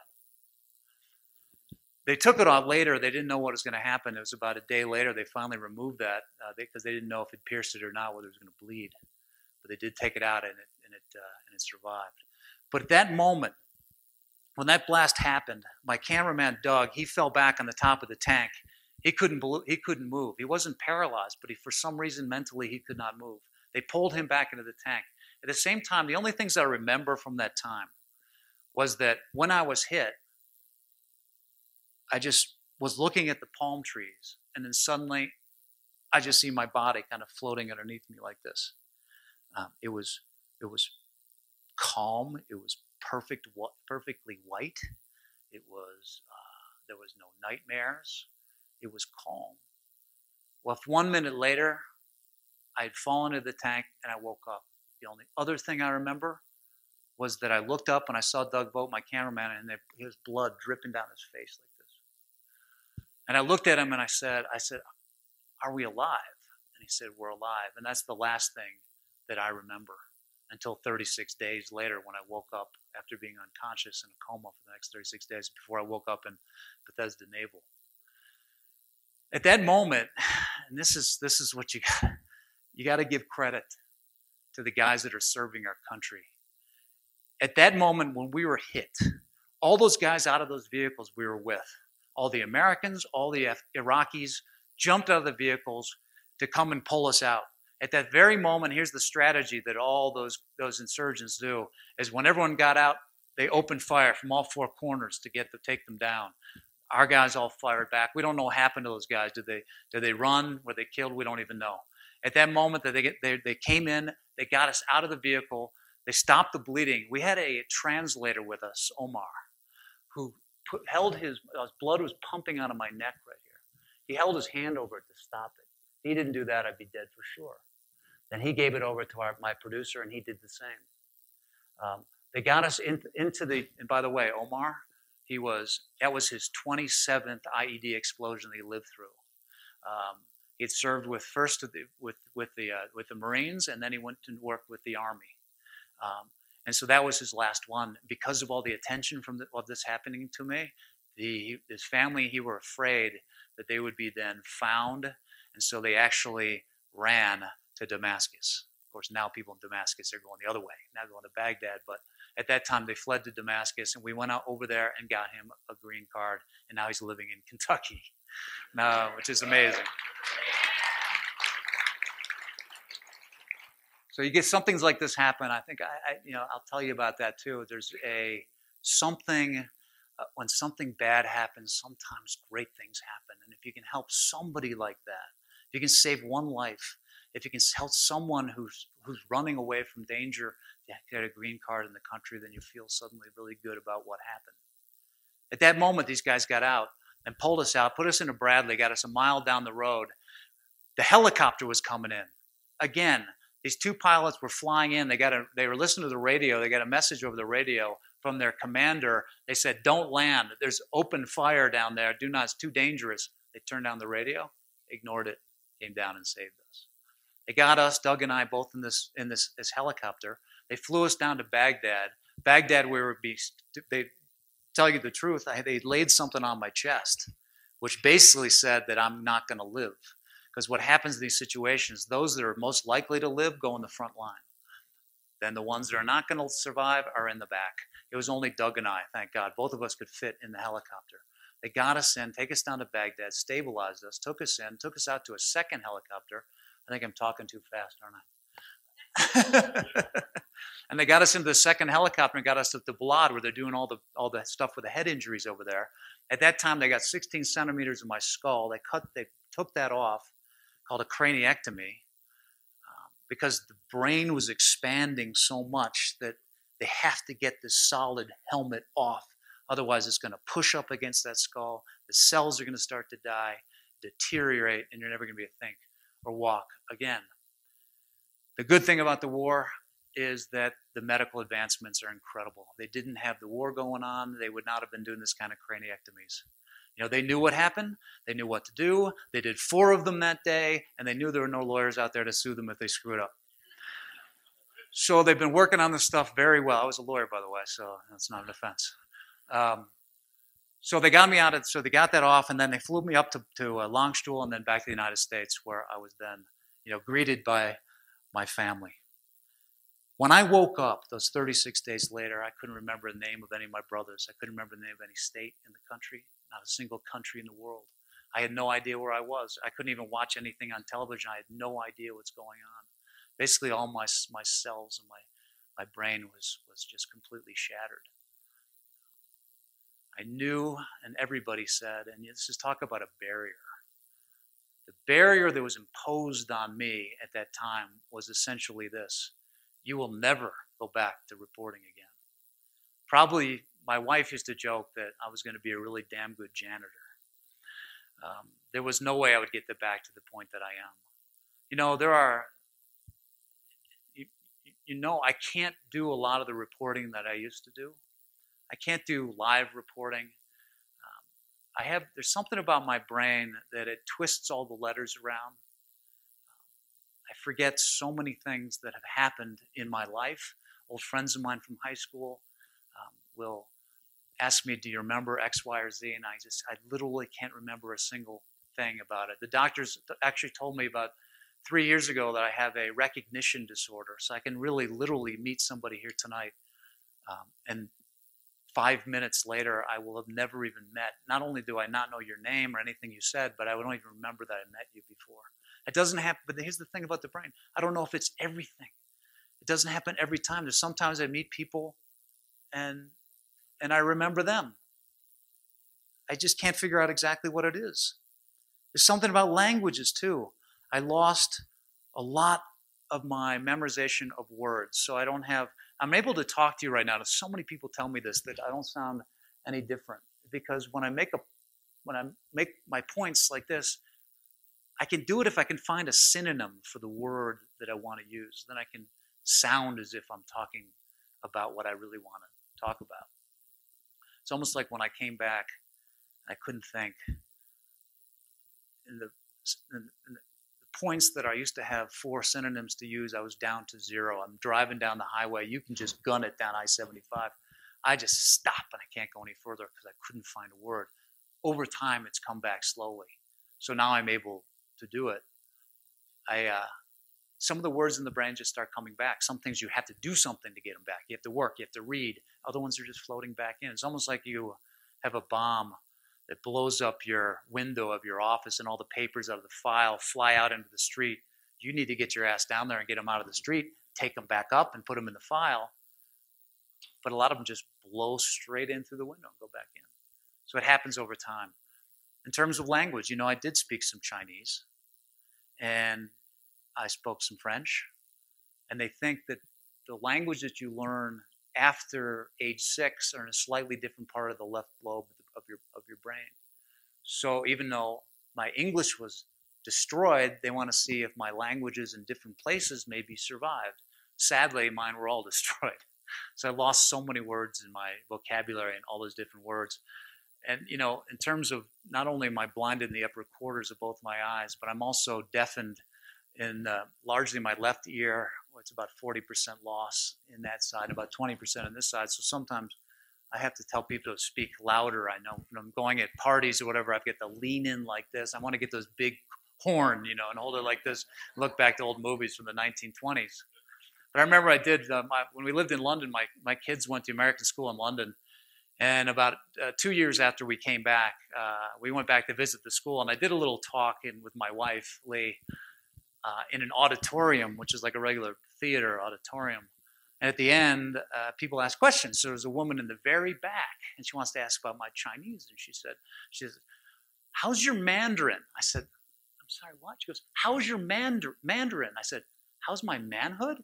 They took it out later. They didn't know what was going to happen. It was about a day later they finally removed that because they didn't know if it pierced it or not, whether it was going to bleed. But they did take it out, and it survived. But at that moment, when that blast happened, my cameraman Doug, he fell back on the top of the tank. He couldn't move. He wasn't paralyzed, but for some reason mentally he could not move. They pulled him back into the tank. At the same time, the only things I remember from that time was that when I was hit, I just was looking at the palm trees, and then suddenly I just see my body kind of floating underneath me like this. It was calm. It was perfectly white. It was there was no nightmares. It was calm. Well, 1 minute later, I had fallen into the tank and I woke up. The only other thing I remember was that I looked up and I saw Doug Vogt, my cameraman, and his blood dripping down his face like this. And I looked at him and I said, "Are we alive?" And he said, "We're alive." And that's the last thing that I remember until 36 days later when I woke up after being unconscious in a coma for the next 36 days before I woke up in Bethesda Naval. At that moment, and this is what you got to give credit to the guys that are serving our country. At that moment when we were hit, all those guys out of those vehicles we were with, all the Americans, all the Iraqis jumped out of the vehicles to come and pull us out. At that very moment, here's the strategy that all those insurgents do, is when everyone got out, they opened fire from all four corners to take them down. Our guys all fired back. We don't know what happened to those guys. Did they run? Were they killed? We don't even know. At that moment that they came in, they got us out of the vehicle. They stopped the bleeding. We had a translator with us, Omar, who held his blood was pumping out of my neck right here. He held his hand over it to stop it. If he didn't do that, I'd be dead for sure. Then he gave it over to my producer, and he did the same. They got us into the. And by the way, Omar, that was his 27th IED explosion that he lived through. He had served with the Marines, and then he went to work with the Army. And so that was his last one. Because of all the attention of this happening to me, his family, he were afraid that they would be then found, and so they actually ran to Damascus. Of course, now people in Damascus are going the other way, now going to Baghdad. But at that time, they fled to Damascus, and we went out over there and got him a green card, and now he's living in Kentucky, which is amazing. So you get some things like this happen. I think I'll tell you about that too. There's something when something bad happens, sometimes great things happen, and if you can help somebody like that, if you can save one life, if you can help someone who's running away from danger to get a green card in the country, then you feel suddenly really good about what happened. At that moment, these guys got out and pulled us out, put us in a Bradley, got us a mile down the road. The helicopter was coming in. Again, these two pilots were flying in. They were listening to the radio. They got a message over the radio from their commander. They said, "Don't land. There's open fire down there. Do not. It's too dangerous." They turned down the radio, ignored it, came down and saved us. They got us, Doug and I, both in this helicopter. They flew us down to Baghdad. Baghdad, they tell you the truth, they laid something on my chest, which basically said that I'm not going to live. Because what happens in these situations, those that are most likely to live go in the front line. Then the ones that are not going to survive are in the back. It was only Doug and I, thank God. Both of us could fit in the helicopter. They got us in, take us down to Baghdad, stabilized us, took us in, took us out to a second helicopter. I think I'm talking too fast, aren't I? And they got us into the second helicopter and got us to the Balad, where they're doing all the stuff with the head injuries over there. At that time, they got 16 centimeters of my skull. They took that off, called a craniectomy, because the brain was expanding so much that they have to get this solid helmet off. Otherwise, it's going to push up against that skull. The cells are going to start to die, deteriorate, and you're never going to be able to think or walk again. The good thing about the war is that the medical advancements are incredible. They didn't have the war going on. They would not have been doing this kind of craniectomies. You know, they knew what happened. They knew what to do. They did 4 of them that day, and they knew there were no lawyers out there to sue them if they screwed up. So they've been working on this stuff very well. I was a lawyer, by the way, so that's not an offense. So they got me out of, so they got that off, and then they flew me up to Longstool and then back to the United States, where I was then, greeted by my family. When I woke up those 36 days later, I couldn't remember the name of any of my brothers. I couldn't remember the name of any state in the country, not a single country in the world. I had no idea where I was. I couldn't even watch anything on television. I had no idea what's going on. Basically, all my cells and my brain was just completely shattered. I knew, and everybody said, and this is talk about a barrier. The barrier that was imposed on me at that time was essentially this: you will never go back to reporting again. Probably my wife used to joke that I was going to be a really damn good janitor. There was no way I would get back to the point that I am. I can't do a lot of the reporting that I used to do. I can't do live reporting. There's something about my brain that it twists all the letters around. I forget so many things that have happened in my life. Old friends of mine from high school will ask me, do you remember X, Y, or Z? And I literally can't remember a single thing about it. The doctors actually told me about 3 years ago that I have a recognition disorder. So I can really literally meet somebody here tonight, and 5 minutes later, I will have never even met. Not only do I not know your name or anything you said, but I don't even remember that I met you before. It doesn't happen, but here's the thing about the brain. I don't know if it's everything. It doesn't happen every time. There's sometimes I meet people and I remember them. I just can't figure out exactly what it is. There's something about languages too. I lost a lot of my memorization of words, so I'm able to talk to you right now. So many people tell me this, that I don't sound any different, because when I make my points like this, I can do it if I can find a synonym for the word that I want to use. Then I can sound as if I'm talking about what I really want to talk about. It's almost like when I came back, I couldn't think. In the points that I used to have 4 synonyms to use, I was down to 0. I'm driving down the highway. You can just gun it down I-75. I just stop and I can't go any further because I couldn't find a word. Over time, it's come back slowly. So now I'm able to do it. Some of the words in the brain just start coming back. Some things you have to do something to get them back. You have to work. You have to read. Other ones are just floating back in. It's almost like you have a bomb that blows up your window of your office and all the papers out of the file fly out into the street. You need to get your ass down there and get them out of the street, take them back up and put them in the file. But a lot of them just blow straight in through the window and go back in. So it happens over time. In terms of language, I did speak some Chinese and I spoke some French. And they think that the language that you learn after age 6 are in a slightly different part of the left lobe of your brain. So even though my English was destroyed, they want to see if my languages in different places maybe survived. Sadly, mine were all destroyed. So I lost so many words in my vocabulary and all those different words. And, in terms of not only am I blinded in the upper quarters of both my eyes, but I'm also deafened in largely my left ear. It's about 40% loss in that side, about 20% on this side. So sometimes I have to tell people to speak louder. I know when I'm going at parties or whatever, I've got to lean in like this. I want to get those big horn, and hold it like this. Look back to old movies from the 1920s. But I remember I did, when we lived in London, my kids went to American school in London. And about 2 years after we came back, we went back to visit the school. And I did a little talk with my wife, Lee, in an auditorium, which is like a regular theater auditorium. And at the end, people ask questions. So there's a woman in the very back, and she wants to ask about my Chinese. And she said, how's your Mandarin? I said, I'm sorry, what? She goes, how's your Mandarin? I said, how's my manhood?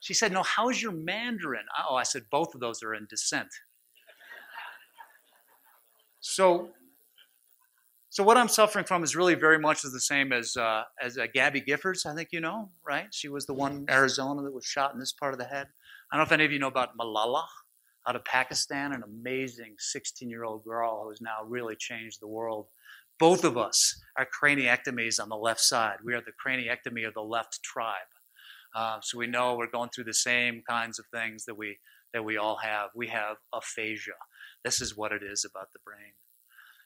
She said, no, how's your Mandarin? Oh, I said, both of those are in dissent. So what I'm suffering from is really very much the same as Gabby Giffords, I think you know, right? She was the one in Arizona that was shot in this part of the head. I don't know if any of you know about Malala out of Pakistan, an amazing 16-year-old girl who has now really changed the world. Both of us are craniectomies on the left side. We are the craniectomy of the left tribe. So we know we're going through the same kinds of things that we all have. We have aphasia. This is what it is about the brain.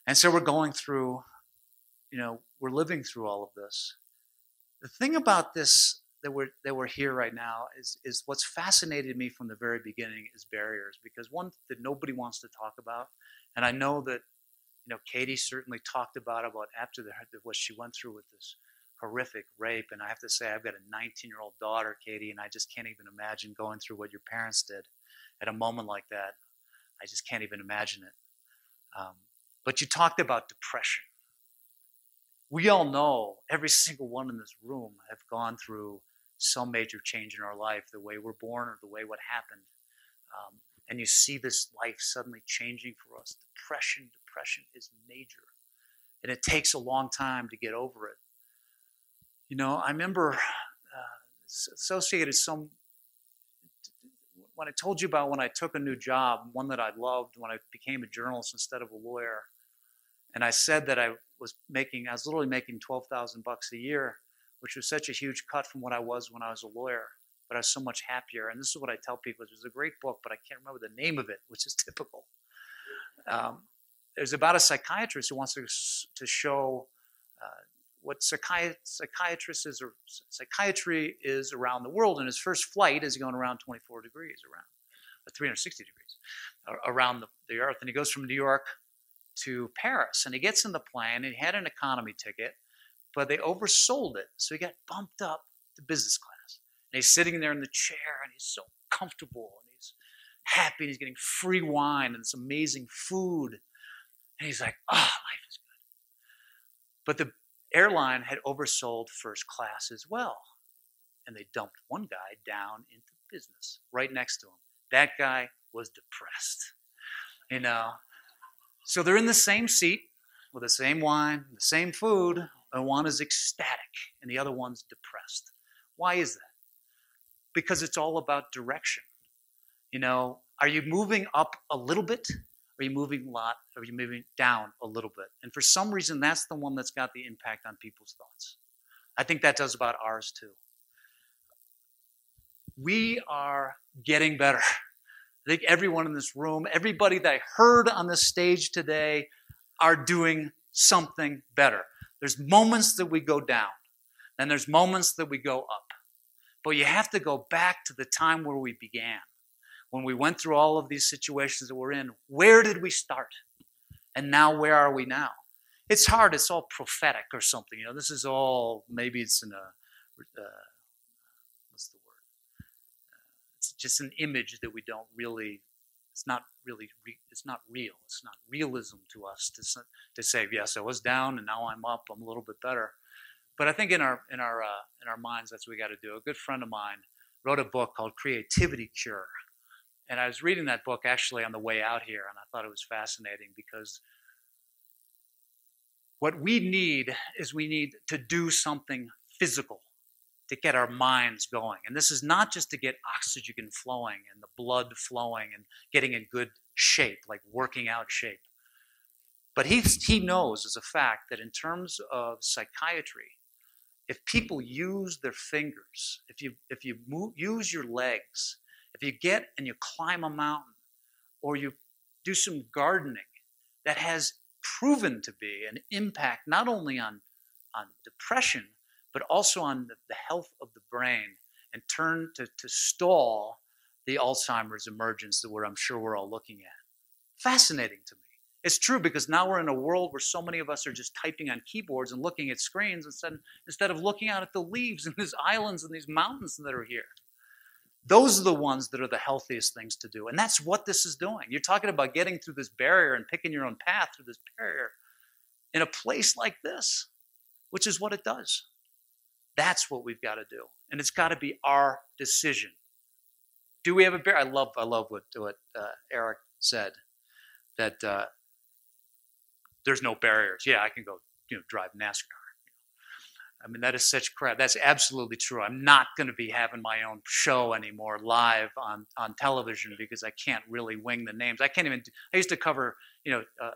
And so we're going through, we're living through all of this. The thing about this that we're here right now is what's fascinated me from the very beginning is barriers, because one that nobody wants to talk about, and I know that Katie certainly talked about after what she went through with this horrific rape. And I have to say, I've got a 19-year-old daughter, Katie, and I just can't even imagine going through what your parents did at a moment like that. I just can't even imagine it. But you talked about depression. We all know, every single one in this room have gone through some major change in our life, the way we're born or the way what happened. And you see this life suddenly changing for us. Depression is major. And it takes a long time to get over it. I remember associated when I told you about when I took a new job, one that I loved, when I became a journalist instead of a lawyer, and I said that I was literally making $12,000 a year, which was such a huge cut from what I was when I was a lawyer, but I was so much happier. And this is what I tell people. There's a great book, but I can't remember the name of it, which is typical. There's about a psychiatrist who wants to show what psychiatry is around the world. And his first flight is going around 24 degrees, around 360 degrees around the earth. And he goes from New York to Paris. And he gets in the plane, and he had an economy ticket, but they oversold it. So he got bumped up to business class. And he's sitting there in the chair, and he's so comfortable, and he's happy, and he's getting free wine and this amazing food. And he's like, life is good. But the airline had oversold first class as well. And they dumped one guy down into business right next to him. That guy was depressed. So they're in the same seat with the same wine, the same food, and one is ecstatic and the other one's depressed. Why is that? Because it's all about direction. Are you moving up a little bit? Are you moving a lot? Or are you moving down a little bit? And for some reason, that's the one that's got the impact on people's thoughts. I think that does about ours too. We are getting better. I think everyone in this room, everybody that I heard on this stage today are doing something better. There's moments that we go down, and there's moments that we go up. But you have to go back to the time where we began. When we went through all of these situations that we're in, where did we start? And now where are we now? It's hard. It's all prophetic or something. This is all, maybe it's in a, what's the word? It's just an image that we don't really, it's not real. It's not realism to us to say, yes, I was down and now I'm up. I'm a little bit better. But I think in our minds, that's what we got to do. A good friend of mine wrote a book called Creativity Cure. And I was reading that book actually on the way out here, and I thought it was fascinating because what we need to do something physical to get our minds going. And this is not just to get oxygen flowing and the blood flowing and getting in good shape, like working out shape. But he knows as a fact that in terms of psychiatry, if people use their fingers, if you use your legs, if you get and you climb a mountain or you do some gardening, that has proven to be an impact not only on depression, but also on the health of the brain and turn to stall the Alzheimer's emergence that I'm sure we're all looking at. Fascinating to me. It's true, because now we're in a world where so many of us are just typing on keyboards and looking at screens instead of looking out at the leaves and these islands and these mountains that are here. Those are the ones that are the healthiest things to do. And that's what this is doing. You're talking about getting through this barrier and picking your own path through this barrier in a place like this, which is what it does. That's what we've got to do. And it's got to be our decision. Do we have a barrier? I love what Erik said, that there's no barriers. Yeah, I can go drive NASCAR. I mean, that is such crap. That's absolutely true. I'm not going to be having my own show anymore live on television because I can't really wing the names. I used to cover,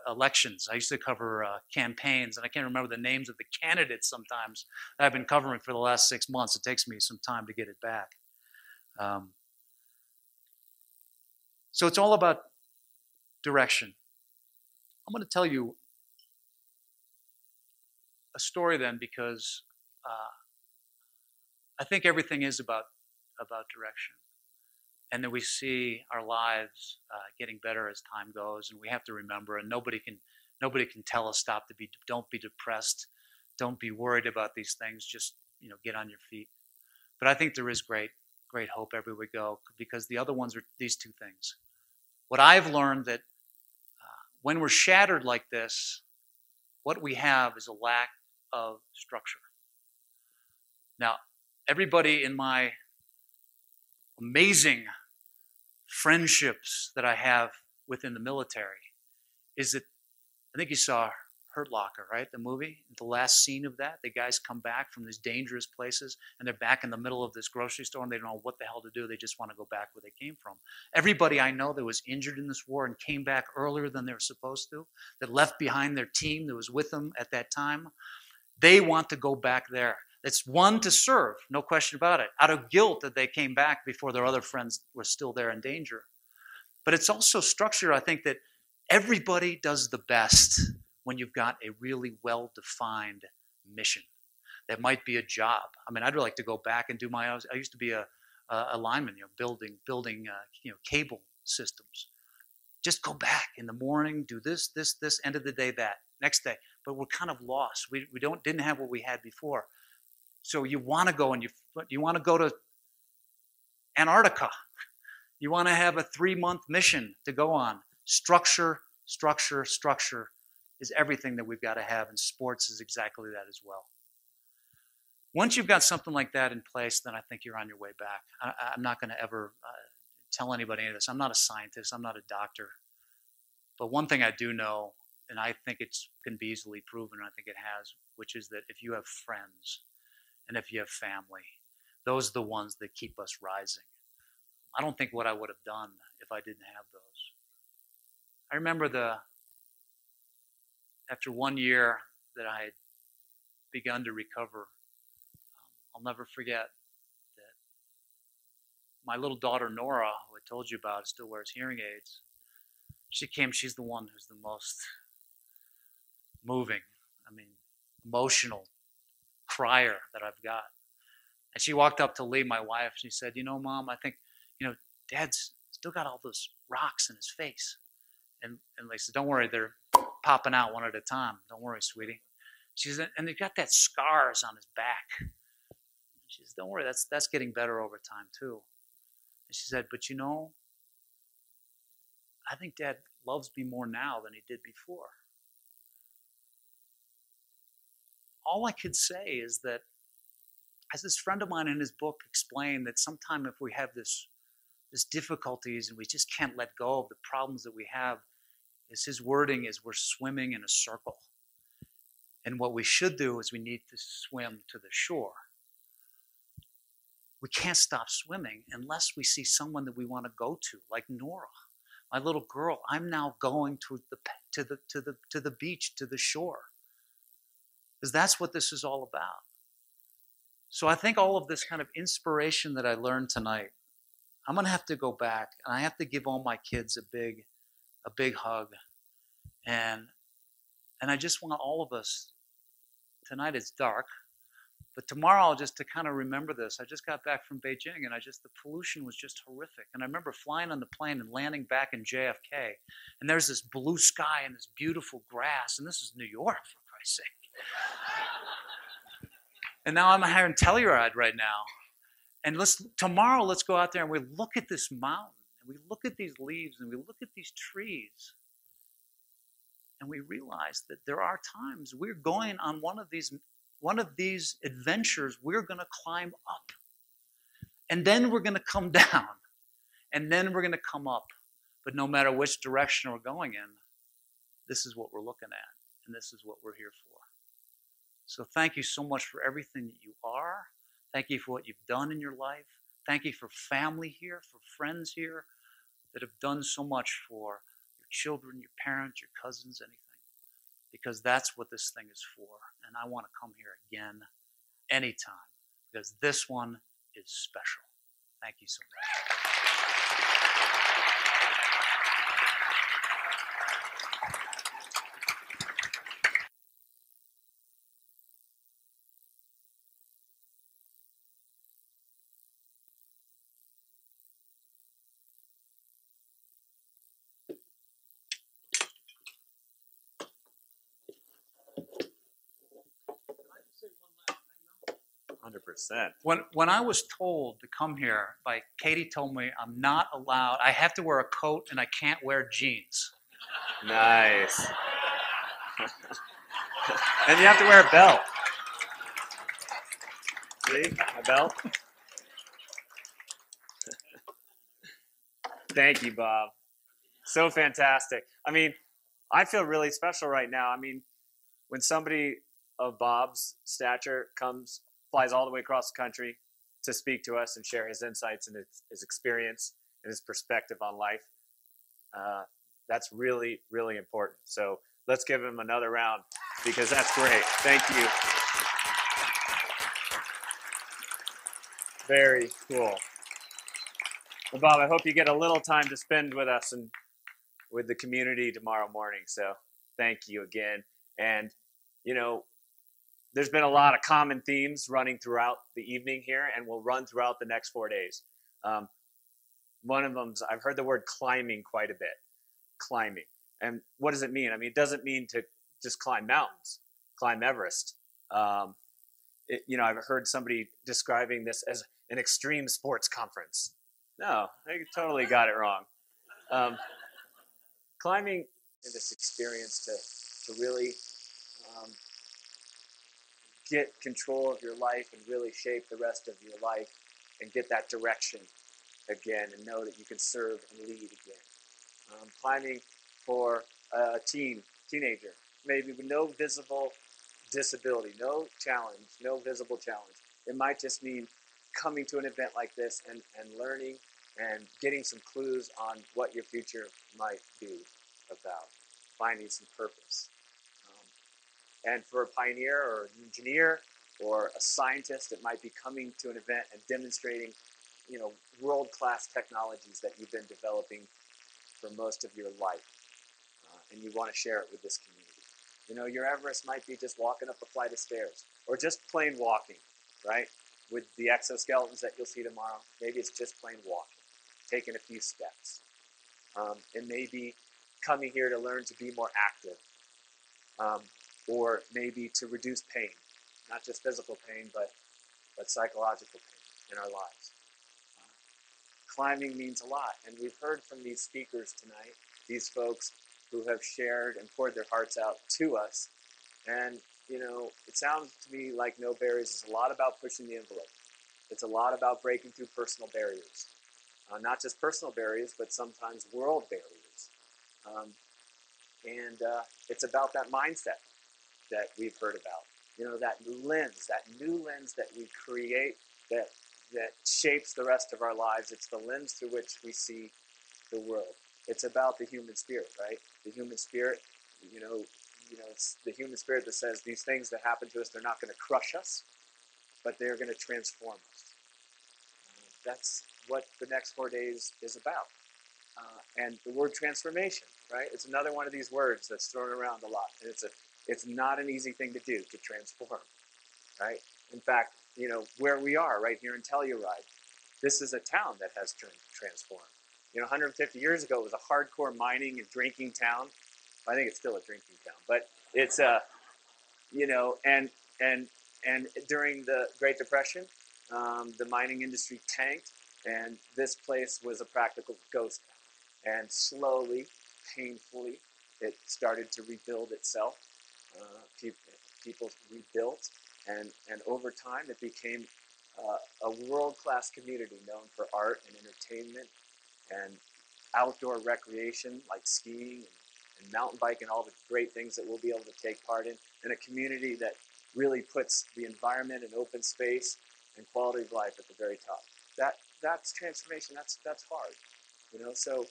elections. I used to cover campaigns, and I can't remember the names of the candidates sometimes that I've been covering for the last 6 months. It takes me some time to get it back. So it's all about direction. I'm going to tell you a story then, because I think everything is about direction, and that we see our lives getting better as time goes, and we have to remember. And nobody can tell us don't be depressed, don't be worried about these things. Just get on your feet. But I think there is great hope everywhere we go, because the other ones are these two things. What I've learned, that when we're shattered like this, what we have is a lack of structure. Now, everybody in my amazing friendships that I have within the military is that, I think you saw Hurt Locker, right? The movie, the last scene of that, the guys come back from these dangerous places and they're back in the middle of this grocery store and they don't know what the hell to do. They just want to go back where they came from. Everybody I know that was injured in this war and came back earlier than they were supposed to, that left behind their team that was with them at that time, they want to go back there. It's one, to serve, no question about it, out of guilt that they came back before their other friends were still there in danger. But it's also structure. I think that everybody does the best when you've got a really well-defined mission. That might be a job. I mean, I'd like to go back and do I used to be a lineman, building cable systems. Just go back in the morning, do this, end of the day, that, next day. But we're kind of lost. We didn't have what we had before. So you want to go and you want to go to Antarctica. You want to have a 3-month mission to go on. Structure is everything that we've got to have, and sports is exactly that as well. Once you've got something like that in place, then I think you're on your way back. I'm not going to ever tell anybody any of this. I'm not a scientist. I'm not a doctor. But one thing I do know, and I think it can be easily proven, and I think it has, which is that if you have friends and if you have family, those are the ones that keep us rising. I don't think what I would have done if I didn't have those. I remember after 1 year that I had begun to recover, I'll never forget that my little daughter Nora, who I told you about, still wears hearing aids. She's the one who's the most moving, emotional crier that I've got. And she walked up to Lee, my wife, and she said, Mom, I think, Dad's still got all those rocks in his face. And Lee said, don't worry, they're popping out one at a time. Don't worry, sweetie. She said, and they've got that scars on his back. She said, don't worry, that's getting better over time too. And she said, but I think Dad loves me more now than he did before. All I could say is that, as this friend of mine in his book explained, that sometime if we have this difficulties and we just can't let go of the problems that we have, is his wording is we're swimming in a circle. And what we should do is we need to swim to the shore. We can't stop swimming unless we see someone that we want to go to, like Nora, my little girl. I'm now going to the beach, to the shore, because that's what this is all about. So I think all of this kind of inspiration that I learned tonight, I'm going to have to go back and I have to give all my kids a big hug. And I just want all of us, tonight it's dark, But tomorrow, just to kind of remember this, I just got back from Beijing, and the pollution was just horrific. And I remember flying on the plane and landing back in JFK, and there's this blue sky and this beautiful grass, and this is New York, for Christ's sake. And now I'm having Telluride right now. And tomorrow, let's go out there and we look at this mountain, and we look at these leaves, and we look at these trees, and we realize that there are times we're going on one of these adventures. We're going to climb up, and then we're going to come down, and then we're going to come up. But no matter which direction we're going in, this is what we're looking at, and this is what we're here for. So thank you so much for everything that you are. Thank you for what you've done in your life. Thank you for family here, for friends here that have done so much for your children, your parents, your cousins, anything. Because that's what this thing is for. And I want to come here again anytime, because this one is special. Thank you so much. 100%. When I was told to come here, Katie told me I'm not allowed. I have to wear a coat and I can't wear jeans. Nice. And you have to wear a belt. See, a belt. Thank you, Bob. So fantastic. I mean, I feel really special right now. I mean, when somebody of Bob's stature flies all the way across the country to speak to us and share his insights and his experience and his perspective on life, that's really, really important. So let's give him another round, because that's great. Thank you. Very cool. Well, Bob, I hope you get a little time to spend with us and with the community tomorrow morning. So thank you again. And, you know, there's been a lot of common themes running throughout the evening here, and will run throughout the next 4 days. One of them, I've heard the word climbing quite a bit. Climbing. And what does it mean? I mean, it doesn't mean to just climb mountains, climb Everest. You know, I've heard somebody describing this as an extreme sports conference. No, they totally got it wrong. Climbing is this experience to really get control of your life and really shape the rest of your life and get that direction again and know that you can serve and lead again. Climbing for a teenager, maybe with no visible disability, no challenge, no visible challenge. It might just mean coming to an event like this and learning and getting some clues on what your future might be about, finding some purpose. And for a pioneer or an engineer or a scientist, it might be coming to an event and demonstrating, you know, world-class technologies that you've been developing for most of your life, and you want to share it with this community. You know, your Everest might be just walking up a flight of stairs, or just plain walking, right? With the exoskeletons that you'll see tomorrow, maybe it's just plain walking, taking a few steps. It may be coming here to learn to be more active, or maybe to reduce pain, not just physical pain, but psychological pain in our lives. Climbing means a lot, and we've heard from these speakers tonight, these folks who have shared and poured their hearts out to us. And, you know, it sounds to me like No Barriers is a lot about pushing the envelope. It's a lot about breaking through personal barriers. Not just personal barriers, but sometimes world barriers. And it's about that mindset that we've heard about. You know, that lens, that new lens that we create that shapes the rest of our lives. It's the lens through which we see the world. It's about the human spirit, right? The human spirit, you know, it's the human spirit that says these things that happen to us, they're not going to crush us, but they're going to transform us. That's what the next 4 days is about. And the word transformation, right? It's another one of these words that's thrown around a lot. And it's not an easy thing to do, to transform, right? In fact, you know, where we are right here in Telluride, this is a town that has transformed. You know, 150 years ago, it was a hardcore mining and drinking town. I think it's still a drinking town, but it's a, you know, and during the Great Depression, the mining industry tanked, and this place was a practical ghost town. And slowly, painfully, it started to rebuild itself. People rebuilt, and over time, it became a world-class community known for art and entertainment and outdoor recreation like skiing and mountain biking, all the great things that we'll be able to take part in, and a community that really puts the environment and open space and quality of life at the very top. That's transformation. That's hard, you know. So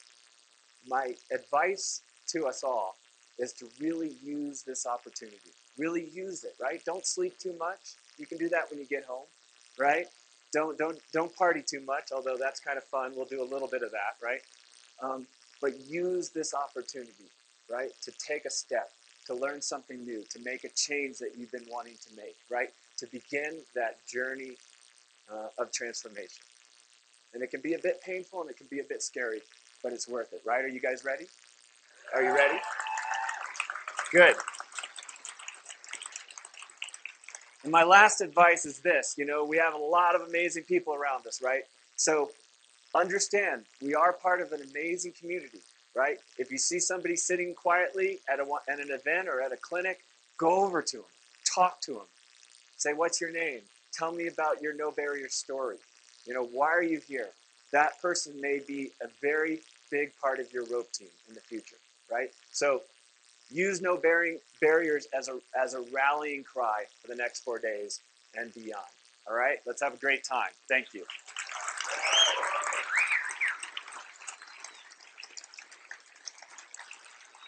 my advice to us all is to really use this opportunity. Really use it, right? Don't sleep too much. You can do that when you get home, right? Don't party too much, although that's kind of fun. We'll do a little bit of that, right? But use this opportunity, right, to take a step, to learn something new, to make a change that you've been wanting to make, right? To begin that journey of transformation. And it can be a bit painful and it can be a bit scary, but it's worth it, right? Are you guys ready? Are you ready? Good. And my last advice is this, you know, we have a lot of amazing people around us, right? So understand, we are part of an amazing community, right? If you see somebody sitting quietly at an event or at a clinic, go over to them, talk to them. Say, what's your name? Tell me about your No Barrier story. You know, why are you here? That person may be a very big part of your rope team in the future, right? So use No Barriers as a rallying cry for the next 4 days and beyond. All right? Let's have a great time. Thank you.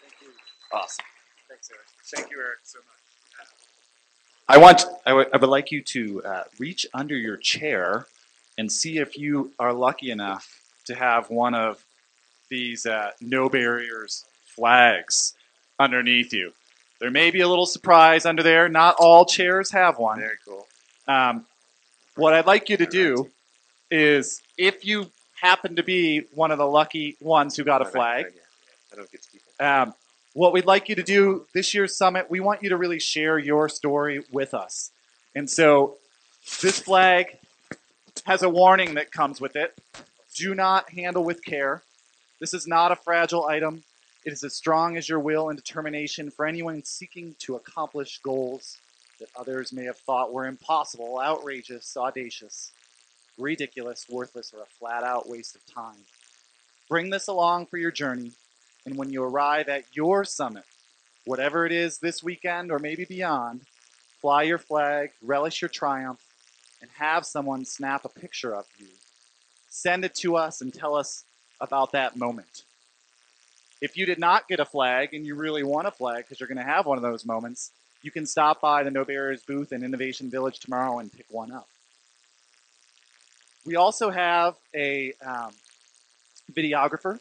Thank you. Awesome. Thanks, Erik. Thank you, Erik, so much. I would like you to reach under your chair and see if you are lucky enough to have one of these No Barriers flags underneath you. There may be a little surprise under there. Not all chairs have one. Very cool. What I'd like you to do is, if you happen to be one of the lucky ones who got a flag, I don't get to keep it. what we'd like you to do this year's summit, we want you to really share your story with us. And so this flag has a warning that comes with it. Do not handle with care. This is not a fragile item. It is as strong as your will and determination for anyone seeking to accomplish goals that others may have thought were impossible, outrageous, audacious, ridiculous, worthless, or a flat-out waste of time. Bring this along for your journey, and when you arrive at your summit, whatever it is this weekend or maybe beyond, fly your flag, relish your triumph, and have someone snap a picture of you. Send it to us and tell us about that moment. If you did not get a flag and you really want a flag because you're going to have one of those moments, you can stop by the No Barriers booth in Innovation Village tomorrow and pick one up. We also have a videographer,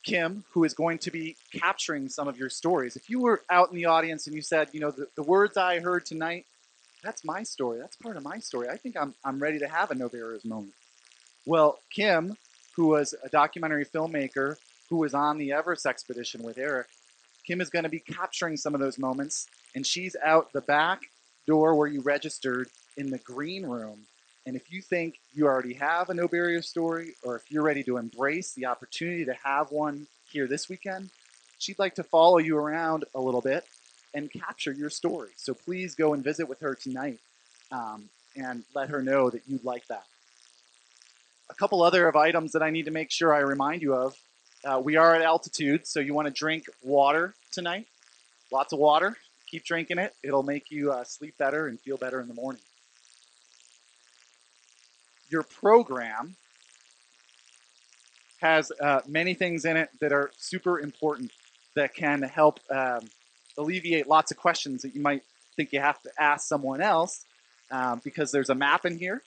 Kim, who is going to be capturing some of your stories. If you were out in the audience and you said, you know, the words I heard tonight, that's my story. That's part of my story. I think I'm ready to have a No Barriers moment. Well, Kim, who was a documentary filmmaker who was on the Everest expedition with Erik, Kim is going to be capturing some of those moments, and she's out the back door where you registered in the green room. And if you think you already have a No Barrier story, or if you're ready to embrace the opportunity to have one here this weekend, she'd like to follow you around a little bit and capture your story. So please go and visit with her tonight and let her know that you'd like that. A couple other of items that I need to make sure I remind you of. We are at altitude, so you want to drink water tonight. Lots of water. Keep drinking it. It'll make you sleep better and feel better in the morning. Your program has many things in it that are super important that can help alleviate lots of questions that you might think you have to ask someone else, because there's a map in here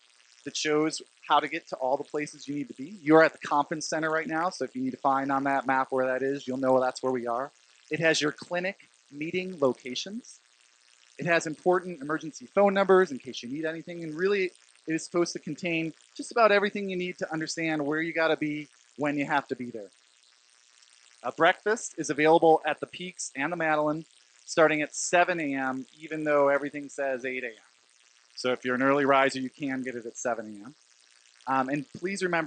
that shows how to get to all the places you need to be. You're at the conference center right now, so if you need to find on that map where that is, you'll know that's where we are. It has your clinic meeting locations. It has important emergency phone numbers in case you need anything, and really it is supposed to contain just about everything you need to understand where you got to be when you have to be there. Breakfast is available at the Peaks and the Madeline starting at 7 a.m., even though everything says 8 a.m. So if you're an early riser, you can get it at 7 a.m. And please remember,